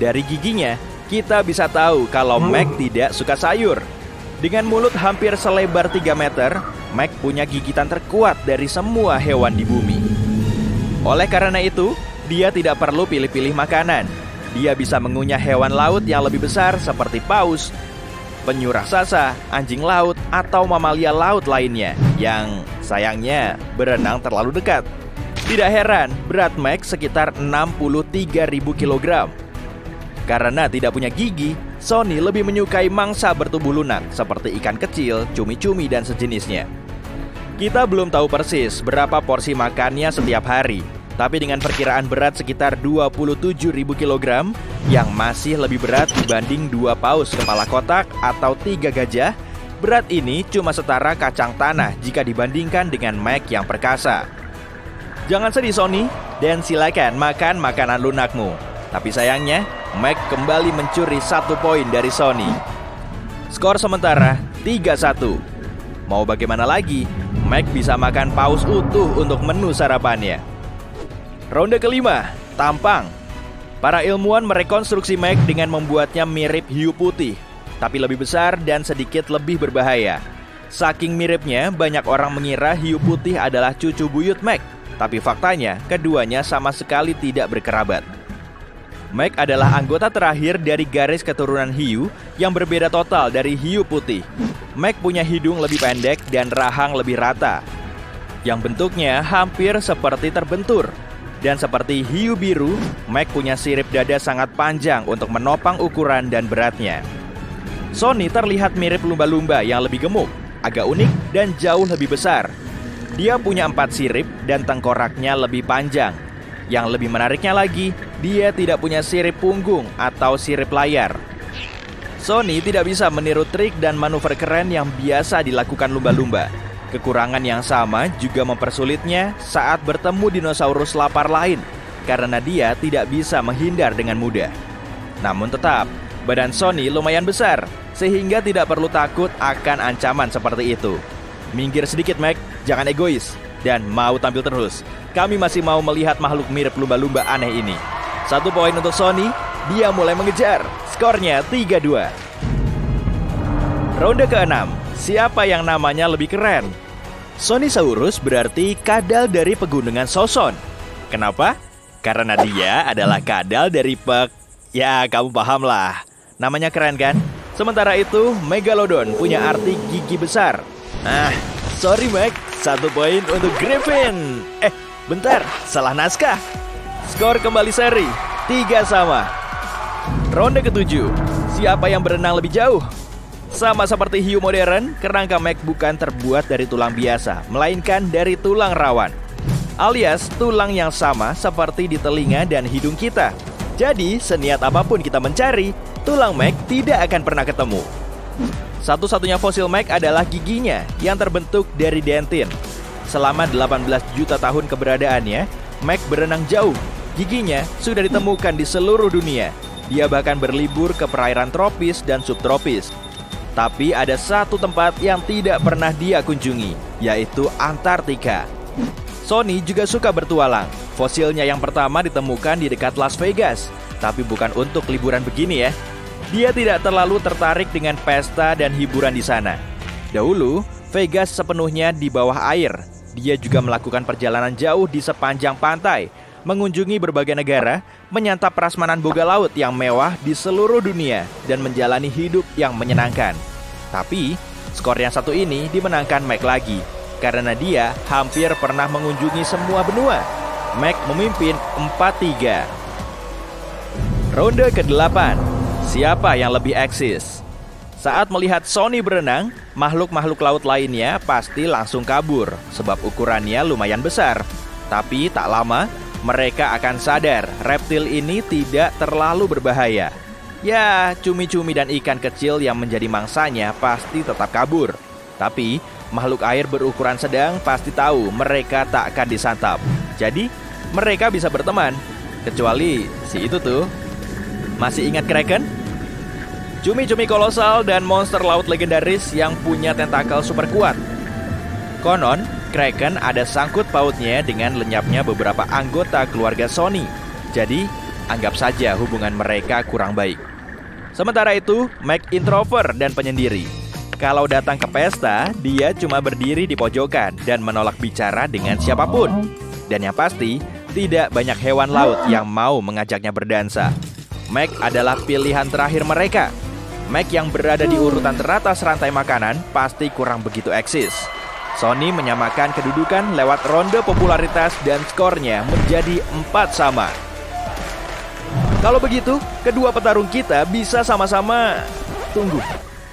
Dari giginya, kita bisa tahu kalau Mac tidak suka sayur. Dengan mulut hampir selebar 3 meter, Mac punya gigitan terkuat dari semua hewan di bumi. Oleh karena itu, dia tidak perlu pilih-pilih makanan. Dia bisa mengunyah hewan laut yang lebih besar seperti paus, penyu raksasa, anjing laut, atau mamalia laut lainnya yang sayangnya berenang terlalu dekat. Tidak heran berat Mac sekitar 63.000 kg. Karena tidak punya gigi, Sony lebih menyukai mangsa bertubuh lunak seperti ikan kecil, cumi-cumi, dan sejenisnya. Kita belum tahu persis berapa porsi makannya setiap hari, tapi dengan perkiraan berat sekitar 27.000 kg yang masih lebih berat dibanding 2 paus kepala kotak atau 3 gajah, berat ini cuma setara kacang tanah jika dibandingkan dengan Mac yang perkasa. Jangan sedih Sony, dan silakan makan makanan lunakmu. Tapi sayangnya, Mac kembali mencuri 1 poin dari Sony. Skor sementara 3-1. Mau bagaimana lagi, Mac bisa makan paus utuh untuk menu sarapannya. Ronde kelima, tampang. Para ilmuwan merekonstruksi Mac dengan membuatnya mirip hiu putih, tapi lebih besar dan sedikit lebih berbahaya. Saking miripnya, banyak orang mengira hiu putih adalah cucu buyut Mac, tapi faktanya keduanya sama sekali tidak berkerabat. Mac adalah anggota terakhir dari garis keturunan hiu yang berbeda total dari hiu putih. Mac punya hidung lebih pendek dan rahang lebih rata, yang bentuknya hampir seperti terbentur. Dan seperti hiu biru, Mac punya sirip dada sangat panjang untuk menopang ukuran dan beratnya. Sony terlihat mirip lumba-lumba yang lebih gemuk, agak unik, dan jauh lebih besar. Dia punya 4 sirip dan tengkoraknya lebih panjang. Yang lebih menariknya lagi, dia tidak punya sirip punggung atau sirip layar. Sony tidak bisa meniru trik dan manuver keren yang biasa dilakukan lumba-lumba. Kekurangan yang sama juga mempersulitnya saat bertemu dinosaurus lapar lain, karena dia tidak bisa menghindar dengan mudah. Namun tetap, badan Sony lumayan besar, sehingga tidak perlu takut akan ancaman seperti itu. Minggir sedikit, Mac, jangan egois, dan mau tampil terus. Kami masih mau melihat makhluk mirip lumba-lumba aneh ini. 1 poin untuk Sony, dia mulai mengejar. Skornya 3-2. Ronde ke-6, siapa yang namanya lebih keren? Sonysaurus berarti kadal dari pegunungan Soson. Kenapa? Karena dia adalah kadal dari Ya, kamu paham lah. Namanya keren kan? Sementara itu, Megalodon punya arti gigi besar. Sorry Mac, 1 poin untuk Griffin. Bentar, salah naskah. Skor kembali seri, 3-sama. Ronde ke-7, siapa yang berenang lebih jauh? Sama seperti hiu modern, kerangka Mac bukan terbuat dari tulang biasa, melainkan dari tulang rawan. Alias tulang yang sama seperti di telinga dan hidung kita. Jadi, seniat apapun kita mencari, tulang Mac tidak akan pernah ketemu. Satu-satunya fosil Mac adalah giginya yang terbentuk dari dentin. Selama 18 juta tahun keberadaannya, Mac berenang jauh. Giginya sudah ditemukan di seluruh dunia. Dia bahkan berlibur ke perairan tropis dan subtropis. Tapi ada satu tempat yang tidak pernah dia kunjungi, yaitu Antartika. Sony juga suka bertualang. Fosilnya yang pertama ditemukan di dekat Las Vegas, tapi bukan untuk liburan begini ya. Dia tidak terlalu tertarik dengan pesta dan hiburan di sana. Dahulu, Vegas sepenuhnya di bawah air. Dia juga melakukan perjalanan jauh di sepanjang pantai, mengunjungi berbagai negara, menyantap prasmanan boga laut yang mewah di seluruh dunia, dan menjalani hidup yang menyenangkan. Tapi, skor yang satu ini dimenangkan Mac lagi, karena dia hampir pernah mengunjungi semua benua. Mac memimpin 4-3. Ronde ke-8, siapa yang lebih eksis? Saat melihat Sony berenang, makhluk-makhluk laut lainnya pasti langsung kabur, sebab ukurannya lumayan besar. Tapi tak lama, mereka akan sadar reptil ini tidak terlalu berbahaya. Ya, cumi-cumi dan ikan kecil yang menjadi mangsanya pasti tetap kabur. Tapi, makhluk air berukuran sedang pasti tahu mereka tak akan disantap. Jadi, mereka bisa berteman. Kecuali si itu tuh. Masih ingat Kraken? Cumi-cumi kolosal dan monster laut legendaris yang punya tentakel super kuat. Konon, Kraken ada sangkut pautnya dengan lenyapnya beberapa anggota keluarga Sony. Jadi, anggap saja hubungan mereka kurang baik. Sementara itu, Mac introvert dan penyendiri. Kalau datang ke pesta, dia cuma berdiri di pojokan dan menolak bicara dengan siapapun. Dan yang pasti, tidak banyak hewan laut yang mau mengajaknya berdansa. Mac adalah pilihan terakhir mereka. Mac yang berada di urutan teratas rantai makanan pasti kurang begitu eksis. Sony menyamakan kedudukan lewat ronde popularitas dan skornya menjadi 4-sama. Kalau begitu, kedua petarung kita bisa sama-sama... Tunggu,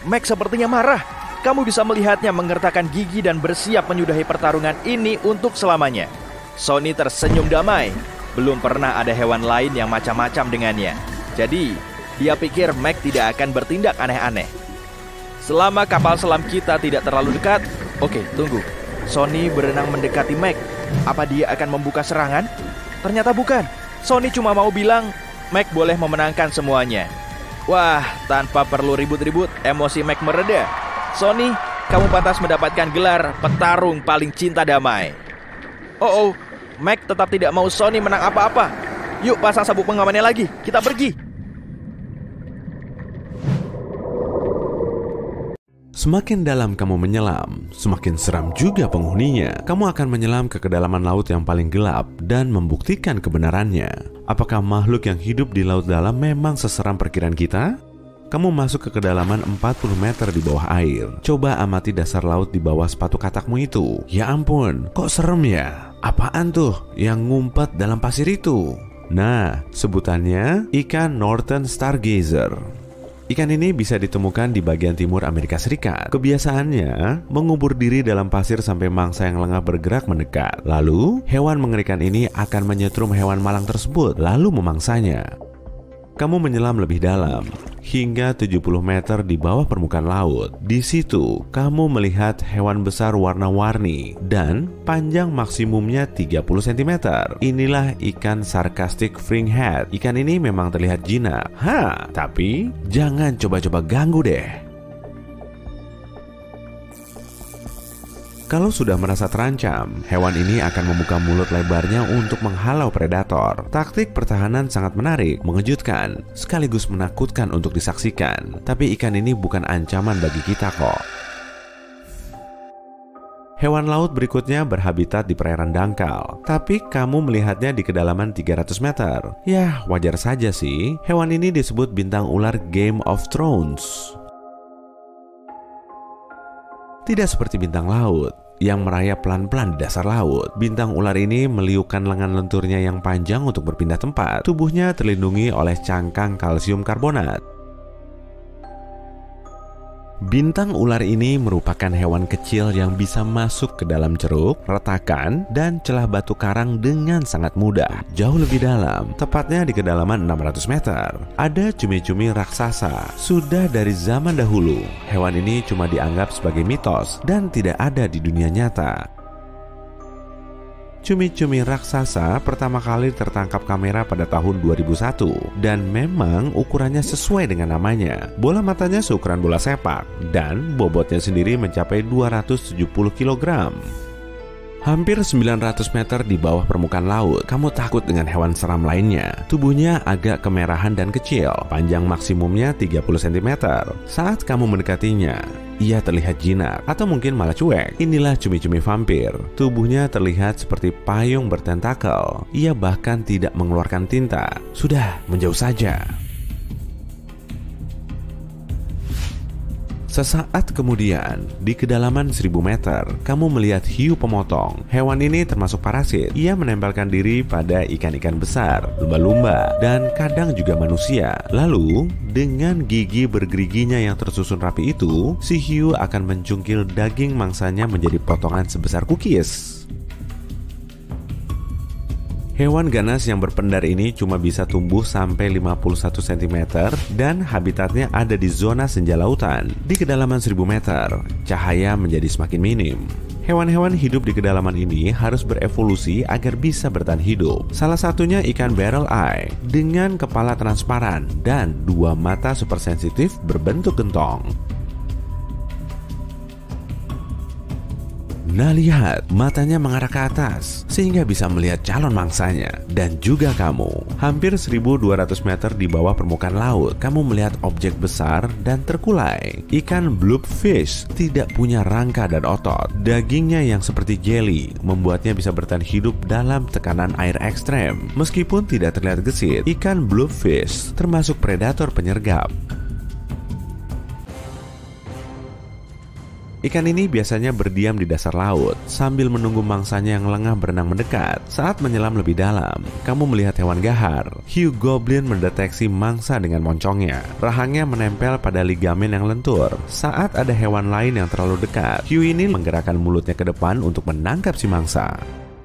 Mac sepertinya marah. Kamu bisa melihatnya menggertakkan gigi dan bersiap menyudahi pertarungan ini untuk selamanya. Sony tersenyum damai. Belum pernah ada hewan lain yang macam-macam dengannya. Jadi, dia pikir Mac tidak akan bertindak aneh-aneh. Selama kapal selam kita tidak terlalu dekat... Oke, tunggu. Sony berenang mendekati Mac. Apa dia akan membuka serangan? Ternyata bukan. Sony cuma mau bilang, Mac boleh memenangkan semuanya. Wah, tanpa perlu ribut-ribut, emosi Mac mereda. Sony, kamu pantas mendapatkan gelar petarung paling cinta damai. Oh, Mac tetap tidak mau Sony menang apa-apa. Yuk pasang sabuk pengamannya lagi, kita pergi. Semakin dalam kamu menyelam, semakin seram juga penghuninya. Kamu akan menyelam ke kedalaman laut yang paling gelap dan membuktikan kebenarannya. Apakah makhluk yang hidup di laut dalam memang seseram perkiraan kita? Kamu masuk ke kedalaman 40 meter di bawah air. Coba amati dasar laut di bawah sepatu katakmu itu. Ya ampun, kok serem ya? Apaan tuh yang ngumpet dalam pasir itu? Nah, sebutannya ikan Northern Stargazer. Ikan ini bisa ditemukan di bagian timur Amerika Serikat. Kebiasaannya mengubur diri dalam pasir sampai mangsa yang lengah bergerak mendekat. Lalu, hewan mengerikan ini akan menyetrum hewan malang tersebut, lalu memangsanya. Kamu menyelam lebih dalam. hingga 70 meter di bawah permukaan laut. Di situ, kamu melihat hewan besar warna-warni dan panjang maksimumnya 30 cm. Inilah ikan sarcastic fringhead. Ikan ini memang terlihat jinak. Tapi jangan coba-coba ganggu deh. Kalau sudah merasa terancam, hewan ini akan membuka mulut lebarnya untuk menghalau predator. Taktik pertahanan sangat menarik, mengejutkan, sekaligus menakutkan untuk disaksikan. Tapi ikan ini bukan ancaman bagi kita kok. Hewan laut berikutnya berhabitat di perairan dangkal, tapi kamu melihatnya di kedalaman 300 meter. Ya, wajar saja sih. Hewan ini disebut bintang ular Game of Thrones. Tidak seperti bintang laut yang merayap pelan-pelan di dasar laut. Bintang ular ini meliukkan lengan lenturnya yang panjang untuk berpindah tempat. Tubuhnya terlindungi oleh cangkang kalsium karbonat. Bintang ular ini merupakan hewan kecil yang bisa masuk ke dalam ceruk, retakan, dan celah batu karang dengan sangat mudah. Jauh lebih dalam, tepatnya di kedalaman 600 meter, ada cumi-cumi raksasa. Sudah dari zaman dahulu, hewan ini cuma dianggap sebagai mitos dan tidak ada di dunia nyata. Cumi-cumi raksasa pertama kali tertangkap kamera pada tahun 2001 dan memang ukurannya sesuai dengan namanya. Bola matanya seukuran bola sepak dan bobotnya sendiri mencapai 270 kg. Hampir 900 meter di bawah permukaan laut, kamu takut dengan hewan seram lainnya. Tubuhnya agak kemerahan dan kecil, panjang maksimumnya 30 cm. Saat kamu mendekatinya, ia terlihat jinak atau mungkin malah cuek. Inilah cumi-cumi vampir. Tubuhnya terlihat seperti payung bertentakel. Ia bahkan tidak mengeluarkan tinta. Sudah, menjauh saja. Sesaat kemudian, di kedalaman 1000 meter, kamu melihat hiu pemotong. Hewan ini termasuk parasit. Ia menempelkan diri pada ikan-ikan besar, lumba-lumba, dan kadang juga manusia. Lalu, dengan gigi bergeriginya yang tersusun rapi itu, si hiu akan mencungkil daging mangsanya menjadi potongan sebesar cookies. Hewan ganas yang berpendar ini cuma bisa tumbuh sampai 51 cm dan habitatnya ada di zona senja lautan. Di kedalaman 1000 meter, cahaya menjadi semakin minim. Hewan-hewan hidup di kedalaman ini harus berevolusi agar bisa bertahan hidup. Salah satunya ikan barrel eye dengan kepala transparan dan dua mata super sensitif berbentuk gentong. Nah, lihat, matanya mengarah ke atas sehingga bisa melihat calon mangsanya. Dan juga kamu, hampir 1200 meter di bawah permukaan laut, kamu melihat objek besar dan terkulai. Ikan bloobfish tidak punya rangka dan otot. Dagingnya yang seperti jelly membuatnya bisa bertahan hidup dalam tekanan air ekstrem. Meskipun tidak terlihat gesit, ikan bloobfish termasuk predator penyergap. Ikan ini biasanya berdiam di dasar laut sambil menunggu mangsanya yang lengah berenang mendekat. Saat menyelam lebih dalam, kamu melihat hewan gahar. Hiu goblin mendeteksi mangsa dengan moncongnya. Rahangnya menempel pada ligamen yang lentur. Saat ada hewan lain yang terlalu dekat, hiu ini menggerakkan mulutnya ke depan untuk menangkap si mangsa.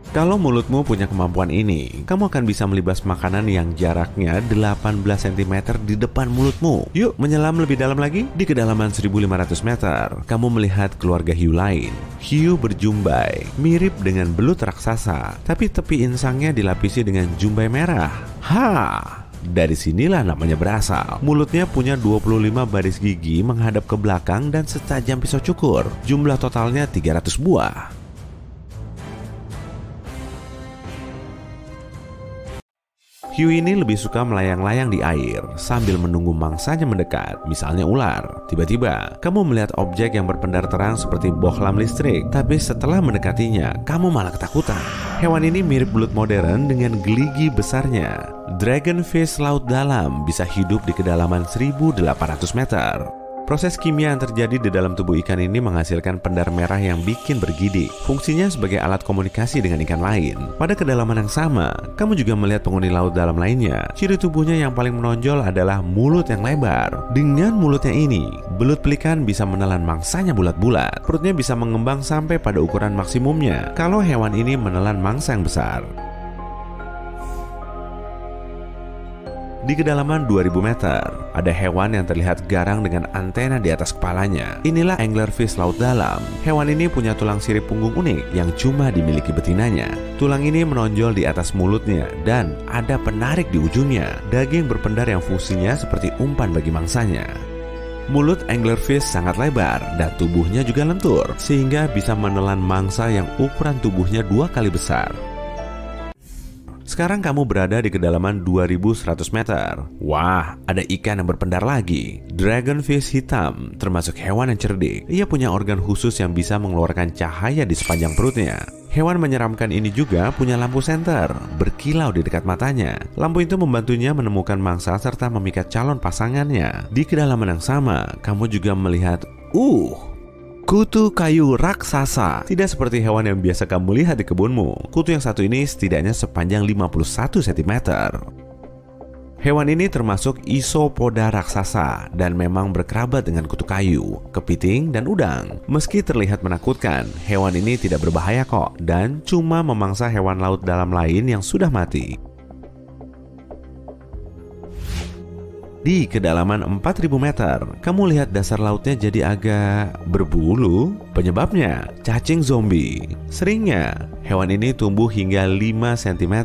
Kalau mulutmu punya kemampuan ini, kamu akan bisa melibas makanan yang jaraknya 18 cm di depan mulutmu. Yuk, menyelam lebih dalam lagi. Di kedalaman 1500 meter, kamu melihat keluarga hiu lain. Hiu berjumbai, mirip dengan belut raksasa, tapi tepi insangnya dilapisi dengan jumbai merah. Dari sinilah namanya berasal. Mulutnya punya 25 baris gigi menghadap ke belakang dan setajam pisau cukur. Jumlah totalnya 300 buah. Hiu ini lebih suka melayang-layang di air sambil menunggu mangsanya mendekat, misalnya ular. Tiba-tiba, kamu melihat objek yang berpendar terang seperti bohlam listrik, tapi setelah mendekatinya, kamu malah ketakutan. Hewan ini mirip belut modern dengan geligi besarnya. Dragonfish laut dalam bisa hidup di kedalaman 1800 meter. Proses kimia yang terjadi di dalam tubuh ikan ini menghasilkan pendar merah yang bikin bergidik. Fungsinya sebagai alat komunikasi dengan ikan lain. Pada kedalaman yang sama, kamu juga melihat penghuni laut dalam lainnya. Ciri tubuhnya yang paling menonjol adalah mulut yang lebar. Dengan mulutnya ini, belut pelikan bisa menelan mangsanya bulat-bulat. Perutnya bisa mengembang sampai pada ukuran maksimumnya kalau hewan ini menelan mangsa yang besar. Di kedalaman 2000 meter, ada hewan yang terlihat garang dengan antena di atas kepalanya. Inilah anglerfish laut dalam. Hewan ini punya tulang sirip punggung unik yang cuma dimiliki betinanya. Tulang ini menonjol di atas mulutnya dan ada penarik di ujungnya. Daging berpendar yang fungsinya seperti umpan bagi mangsanya. Mulut anglerfish sangat lebar dan tubuhnya juga lentur, sehingga bisa menelan mangsa yang ukuran tubuhnya 2 kali besar. Sekarang kamu berada di kedalaman 2100 meter. Wah, ada ikan yang berpendar lagi. Dragonfish hitam termasuk hewan yang cerdik. Ia punya organ khusus yang bisa mengeluarkan cahaya di sepanjang perutnya. Hewan menyeramkan ini juga punya lampu senter berkilau di dekat matanya. Lampu itu membantunya menemukan mangsa serta memikat calon pasangannya. Di kedalaman yang sama, kamu juga melihat kutu kayu raksasa. Tidak seperti hewan yang biasa kamu lihat di kebunmu. Kutu yang satu ini setidaknya sepanjang 51 cm. Hewan ini termasuk isopoda raksasa dan memang berkerabat dengan kutu kayu, kepiting, dan udang. Meski terlihat menakutkan, hewan ini tidak berbahaya kok dan cuma memangsa hewan laut dalam lain yang sudah mati. Di kedalaman 4000 meter, kamu lihat dasar lautnya jadi agak berbulu. Penyebabnya cacing zombie. Seringnya, hewan ini tumbuh hingga 5 cm,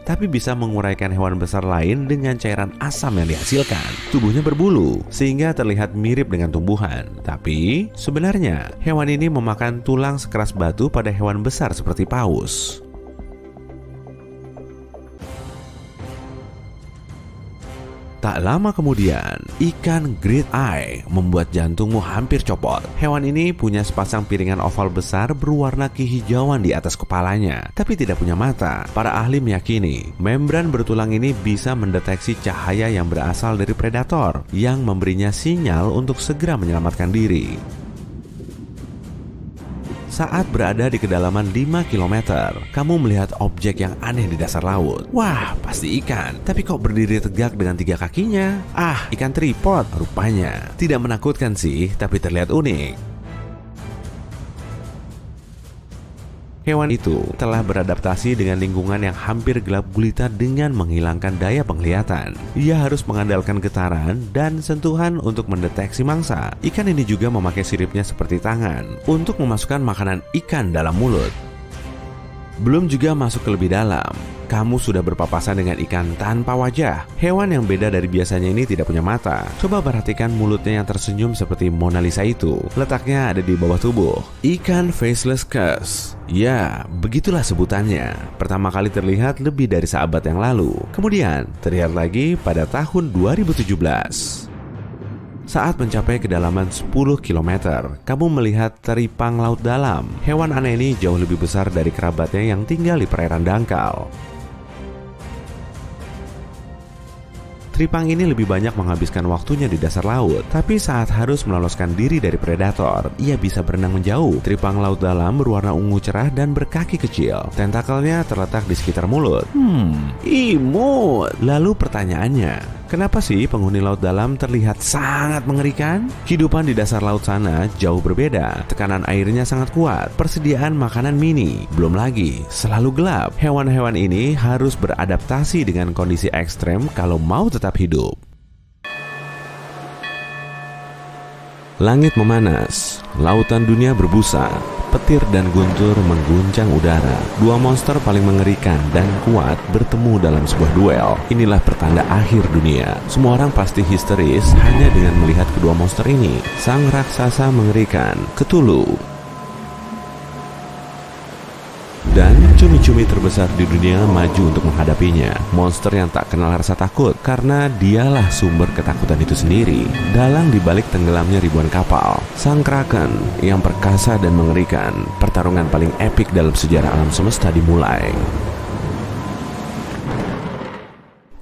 tapi bisa menguraikan hewan besar lain dengan cairan asam yang dihasilkan. Tubuhnya berbulu, sehingga terlihat mirip dengan tumbuhan. Tapi, sebenarnya, hewan ini memakan tulang sekeras batu pada hewan besar seperti paus. Tak lama kemudian, ikan great eye membuat jantungmu hampir copot. Hewan ini punya sepasang piringan oval besar berwarna kehijauan di atas kepalanya, tapi tidak punya mata. Para ahli meyakini, membran bertulang ini bisa mendeteksi cahaya yang berasal dari predator, yang memberinya sinyal untuk segera menyelamatkan diri. Saat berada di kedalaman 5 km, kamu melihat objek yang aneh di dasar laut. Wah, pasti ikan. Tapi kok berdiri tegak dengan 3 kakinya? Ah, ikan tripod rupanya. Tidak menakutkan sih, tapi terlihat unik. Hewan itu telah beradaptasi dengan lingkungan yang hampir gelap gulita dengan menghilangkan daya penglihatan. Ia harus mengandalkan getaran dan sentuhan untuk mendeteksi mangsa. Ikan ini juga memakai siripnya seperti tangan untuk memasukkan makanan ikan dalam mulut. Belum juga masuk ke lebih dalam, kamu sudah berpapasan dengan ikan tanpa wajah. Hewan yang beda dari biasanya ini tidak punya mata. Coba perhatikan mulutnya yang tersenyum seperti Mona Lisa itu. Letaknya ada di bawah tubuh. Ikan faceless curse. Ya, begitulah sebutannya. Pertama kali terlihat lebih dari seabad yang lalu. Kemudian, terlihat lagi pada tahun 2017. Saat mencapai kedalaman 10 km, kamu melihat teripang laut dalam. Hewan aneh ini jauh lebih besar dari kerabatnya yang tinggal di perairan dangkal. Teripang ini lebih banyak menghabiskan waktunya di dasar laut, tapi saat harus meloloskan diri dari predator, ia bisa berenang menjauh. Teripang laut dalam berwarna ungu cerah dan berkaki kecil. Tentakelnya terletak di sekitar mulut. Imut. Lalu pertanyaannya, kenapa sih penghuni laut dalam terlihat sangat mengerikan? Kehidupan di dasar laut sana jauh berbeda. Tekanan airnya sangat kuat, persediaan makanan mini, belum lagi selalu gelap. Hewan-hewan ini harus beradaptasi dengan kondisi ekstrem kalau mau tetap hidup. Langit memanas, lautan dunia berbusa, petir dan guntur mengguncang udara. Dua monster paling mengerikan dan kuat bertemu dalam sebuah duel. Inilah pertanda akhir dunia. Semua orang pasti histeris hanya dengan melihat kedua monster ini. Sang raksasa mengerikan, Cthulhu, dan cumi-cumi terbesar di dunia maju untuk menghadapinya. Monster yang tak kenal rasa takut karena dialah sumber ketakutan itu sendiri. Dalang dibalik tenggelamnya ribuan kapal, sang Kraken yang perkasa dan mengerikan. Pertarungan paling epik dalam sejarah alam semesta dimulai.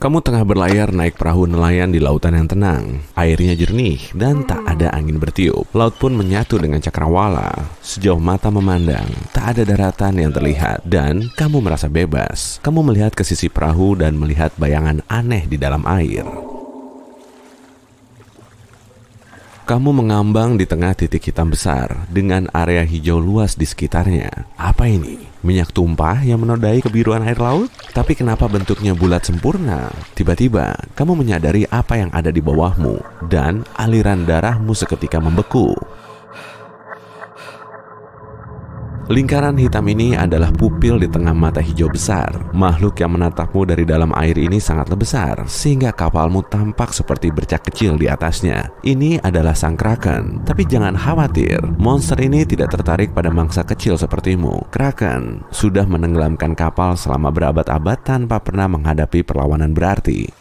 Kamu tengah berlayar naik perahu nelayan di lautan yang tenang. Airnya jernih dan tak ada angin bertiup. Laut pun menyatu dengan cakrawala. Sejauh mata memandang, tak ada daratan yang terlihat dan kamu merasa bebas. Kamu melihat ke sisi perahu dan melihat bayangan aneh di dalam air. Kamu mengambang di tengah titik hitam besar dengan area hijau luas di sekitarnya. Apa ini? Minyak tumpah yang menodai kebiruan air laut? Tapi kenapa bentuknya bulat sempurna? Tiba-tiba, kamu menyadari apa yang ada di bawahmu dan aliran darahmu seketika membeku. Lingkaran hitam ini adalah pupil di tengah mata hijau besar. Makhluk yang menatapmu dari dalam air ini sangatlah besar, sehingga kapalmu tampak seperti bercak kecil di atasnya. Ini adalah sang Kraken. Tapi jangan khawatir, monster ini tidak tertarik pada mangsa kecil sepertimu. Kraken sudah menenggelamkan kapal selama berabad-abad tanpa pernah menghadapi perlawanan berarti.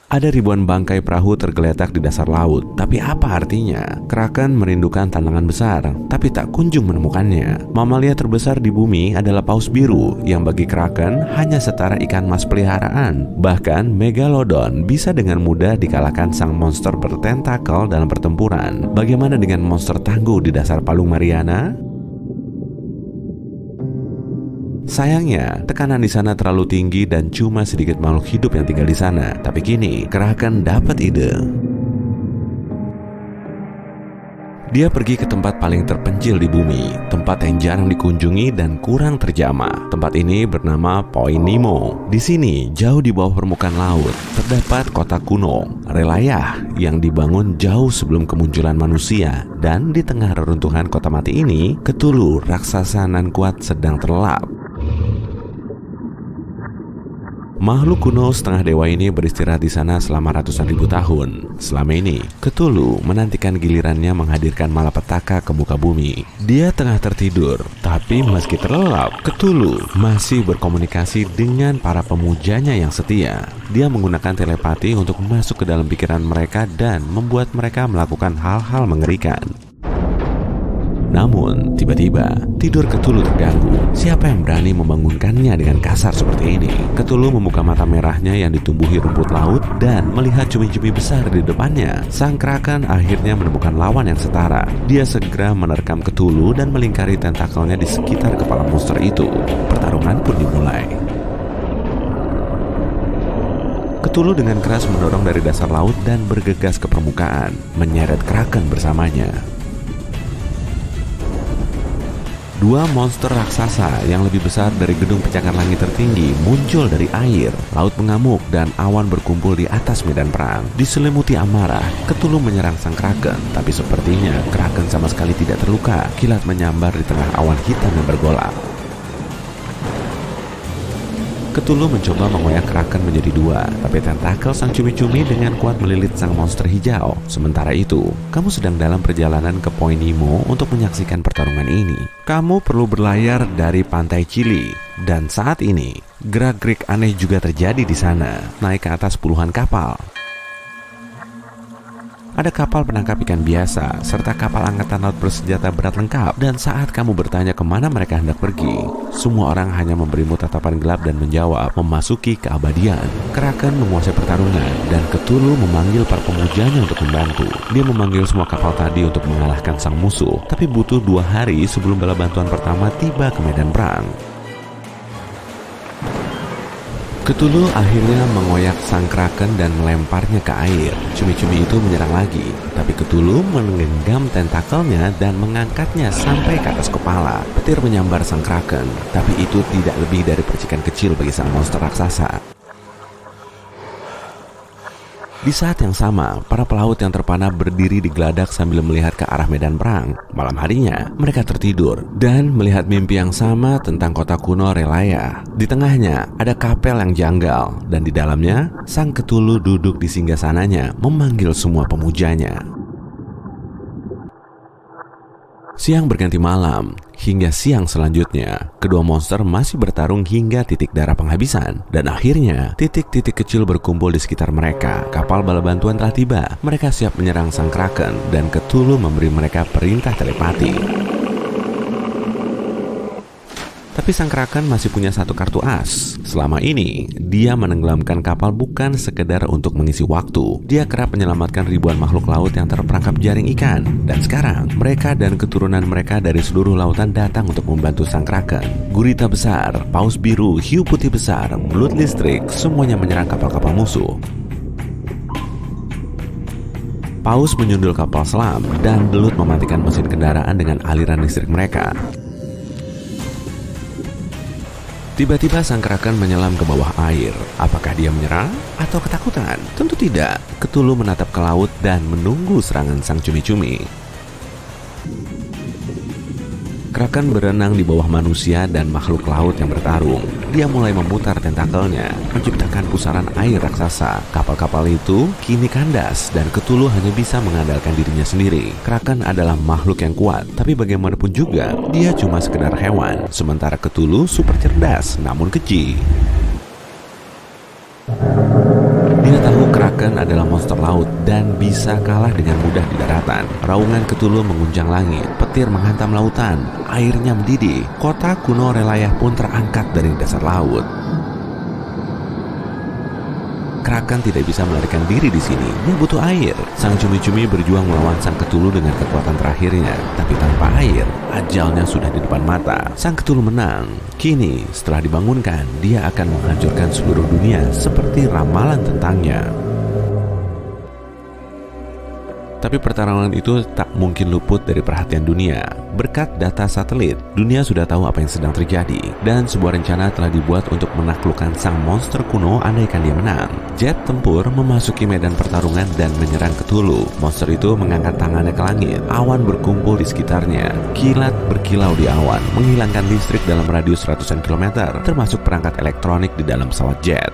Ada ribuan bangkai perahu tergeletak di dasar laut. Tapi apa artinya? Kraken merindukan tantangan besar, tapi tak kunjung menemukannya. Mamalia terbesar di bumi adalah paus biru, yang bagi Kraken hanya setara ikan mas peliharaan. Bahkan Megalodon bisa dengan mudah dikalahkan sang monster bertentakel dalam pertempuran. Bagaimana dengan monster tangguh di dasar Palung Mariana? Sayangnya, tekanan di sana terlalu tinggi dan cuma sedikit makhluk hidup yang tinggal di sana. Tapi kini, Kraken dapat ide. Dia pergi ke tempat paling terpencil di bumi, tempat yang jarang dikunjungi dan kurang terjamah. Tempat ini bernama Point Nemo. Di sini, jauh di bawah permukaan laut, terdapat kota kuno, Relaya, yang dibangun jauh sebelum kemunculan manusia. Dan di tengah reruntuhan kota mati ini, Cthulhu, raksasa nan kuat, sedang terlelap. Makhluk kuno setengah dewa ini beristirahat di sana selama ratusan ribu tahun. Selama ini, Cthulhu menantikan gilirannya menghadirkan malapetaka ke muka bumi. Dia tengah tertidur, tapi meski terlelap, Cthulhu masih berkomunikasi dengan para pemujanya yang setia. Dia menggunakan telepati untuk masuk ke dalam pikiran mereka dan membuat mereka melakukan hal-hal mengerikan. Namun, tiba-tiba, tidur Cthulhu terganggu. Siapa yang berani membangunkannya dengan kasar seperti ini? Cthulhu membuka mata merahnya yang ditumbuhi rumput laut dan melihat cumi-cumi besar di depannya. Sang Kraken akhirnya menemukan lawan yang setara. Dia segera menerkam Cthulhu dan melingkari tentakelnya di sekitar kepala monster itu. Pertarungan pun dimulai. Cthulhu dengan keras mendorong dari dasar laut dan bergegas ke permukaan, menyeret Kraken bersamanya. Dua monster raksasa yang lebih besar dari gedung pencakar langit tertinggi muncul dari air. Laut mengamuk dan awan berkumpul di atas medan perang. Diselimuti amarah, Cthulhu menyerang sang Kraken. Tapi sepertinya Kraken sama sekali tidak terluka. Kilat menyambar di tengah awan hitam yang bergolak. Cthulhu mencoba mengoyak Kraken menjadi dua, tapi tentakel sang cumi-cumi dengan kuat melilit sang monster hijau. Sementara itu, kamu sedang dalam perjalanan ke Point Nemo untuk menyaksikan pertarungan ini. Kamu perlu berlayar dari pantai Chili, dan saat ini, gerak-gerik aneh juga terjadi di sana, naik ke atas puluhan kapal. Ada kapal penangkap ikan biasa, serta kapal angkatan laut bersenjata berat lengkap. Dan saat kamu bertanya kemana mereka hendak pergi, semua orang hanya memberimu tatapan gelap dan menjawab, memasuki keabadian. Kraken menguasai pertarungan, dan Cthulhu memanggil para pemujanya untuk membantu. Dia memanggil semua kapal tadi untuk mengalahkan sang musuh, tapi butuh 2 hari sebelum bala bantuan pertama tiba ke medan perang. Cthulhu akhirnya mengoyak sang Kraken dan melemparnya ke air. Cumi-cumi itu menyerang lagi, tapi Cthulhu menggenggam tentakelnya dan mengangkatnya sampai ke atas kepala. Petir menyambar sang Kraken, tapi itu tidak lebih dari percikan kecil bagi sang monster raksasa. Di saat yang sama, para pelaut yang terpana berdiri di geladak sambil melihat ke arah medan perang. Malam harinya, mereka tertidur dan melihat mimpi yang sama tentang kota kuno Relaya. Di tengahnya, ada kapel yang janggal, dan di dalamnya, sang Cthulhu duduk di singgasananya memanggil semua pemujanya. Siang berganti malam, hingga siang selanjutnya, kedua monster masih bertarung hingga titik darah penghabisan. Dan akhirnya, titik-titik kecil berkumpul di sekitar mereka. Kapal bala bantuan telah tiba. Mereka siap menyerang sang Kraken, dan Cthulhu memberi mereka perintah telepati. Tapi sang Kraken masih punya satu kartu as. Selama ini, dia menenggelamkan kapal bukan sekedar untuk mengisi waktu. Dia kerap menyelamatkan ribuan makhluk laut yang terperangkap jaring ikan. Dan sekarang, mereka dan keturunan mereka dari seluruh lautan datang untuk membantu sang Kraken. Gurita besar, paus biru, hiu putih besar, belut listrik, semuanya menyerang kapal-kapal musuh. Paus menyundul kapal selam, dan Belut mematikan mesin kendaraan dengan aliran listrik mereka. Tiba-tiba sang Kraken menyelam ke bawah air. Apakah dia menyerang atau ketakutan? Tentu tidak. Cthulhu menatap ke laut dan menunggu serangan sang cumi-cumi. Kraken berenang di bawah manusia dan makhluk laut yang bertarung. Dia mulai memutar tentakelnya, menciptakan pusaran air raksasa. Kapal-kapal itu kini kandas dan Cthulhu hanya bisa mengandalkan dirinya sendiri. Kraken adalah makhluk yang kuat, tapi bagaimanapun juga, dia cuma sekedar hewan. Sementara Cthulhu super cerdas, namun keji. Dia tahu Kraken adalah monster laut dan bisa kalah dengan mudah di daratan. Raungan Cthulhu mengunjang langit, petir menghantam lautan, airnya mendidih. Kota kuno Relayah pun terangkat dari dasar laut. Kraken tidak bisa melarikan diri di sini. Dia butuh air. Sang cumi-cumi berjuang melawan sang Cthulhu dengan kekuatan terakhirnya. Tapi tanpa air, ajalnya sudah di depan mata. Sang Cthulhu menang. Kini, setelah dibangunkan, dia akan menghancurkan seluruh dunia seperti ramalan tentangnya. Tapi pertarungan itu tak mungkin luput dari perhatian dunia. Berkat data satelit, dunia sudah tahu apa yang sedang terjadi. Dan sebuah rencana telah dibuat untuk menaklukkan sang monster kuno andaikan dia menang. Jet tempur memasuki medan pertarungan dan menyerang Cthulhu. Monster itu mengangkat tangannya ke langit. Awan berkumpul di sekitarnya. Kilat berkilau di awan, menghilangkan listrik dalam radius ratusan kilometer, termasuk perangkat elektronik di dalam pesawat jet.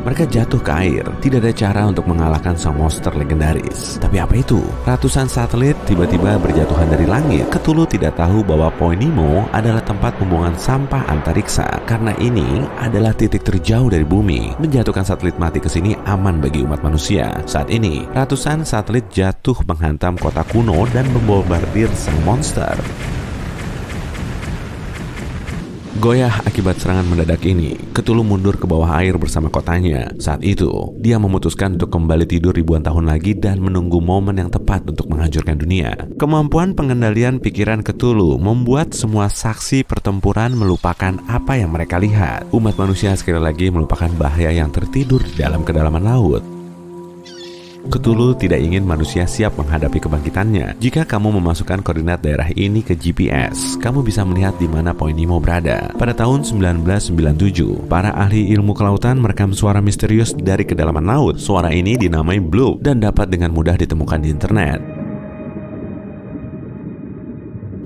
Mereka jatuh ke air. Tidak ada cara untuk mengalahkan sang monster legendaris. Tapi apa itu? Ratusan satelit tiba-tiba berjatuhan dari langit. Cthulhu tidak tahu bahwa Point Nemo adalah tempat pembuangan sampah antariksa. Karena ini adalah titik terjauh dari bumi. Menjatuhkan satelit mati ke sini aman bagi umat manusia. Saat ini, ratusan satelit jatuh menghantam kota kuno dan membombardir sang monster. Goyah akibat serangan mendadak ini, Cthulhu mundur ke bawah air bersama kotanya. Saat itu, dia memutuskan untuk kembali tidur ribuan tahun lagi dan menunggu momen yang tepat untuk menghancurkan dunia. Kemampuan pengendalian pikiran Cthulhu membuat semua saksi pertempuran melupakan apa yang mereka lihat. Umat manusia sekali lagi melupakan bahaya yang tertidur di dalam kedalaman laut. Cthulhu tidak ingin manusia siap menghadapi kebangkitannya. Jika kamu memasukkan koordinat daerah ini ke GPS, kamu bisa melihat di mana Point Nemo berada. Pada tahun 1997, para ahli ilmu kelautan merekam suara misterius dari kedalaman laut. Suara ini dinamai bloop dan dapat dengan mudah ditemukan di internet.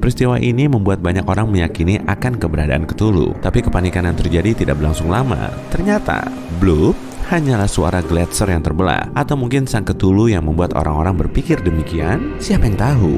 Peristiwa ini membuat banyak orang meyakini akan keberadaan Cthulhu. Tapi kepanikan yang terjadi tidak berlangsung lama. Ternyata, bloop hanyalah suara gletser yang terbelah. Atau mungkin sang Cthulhu yang membuat orang-orang berpikir demikian? Siapa yang tahu?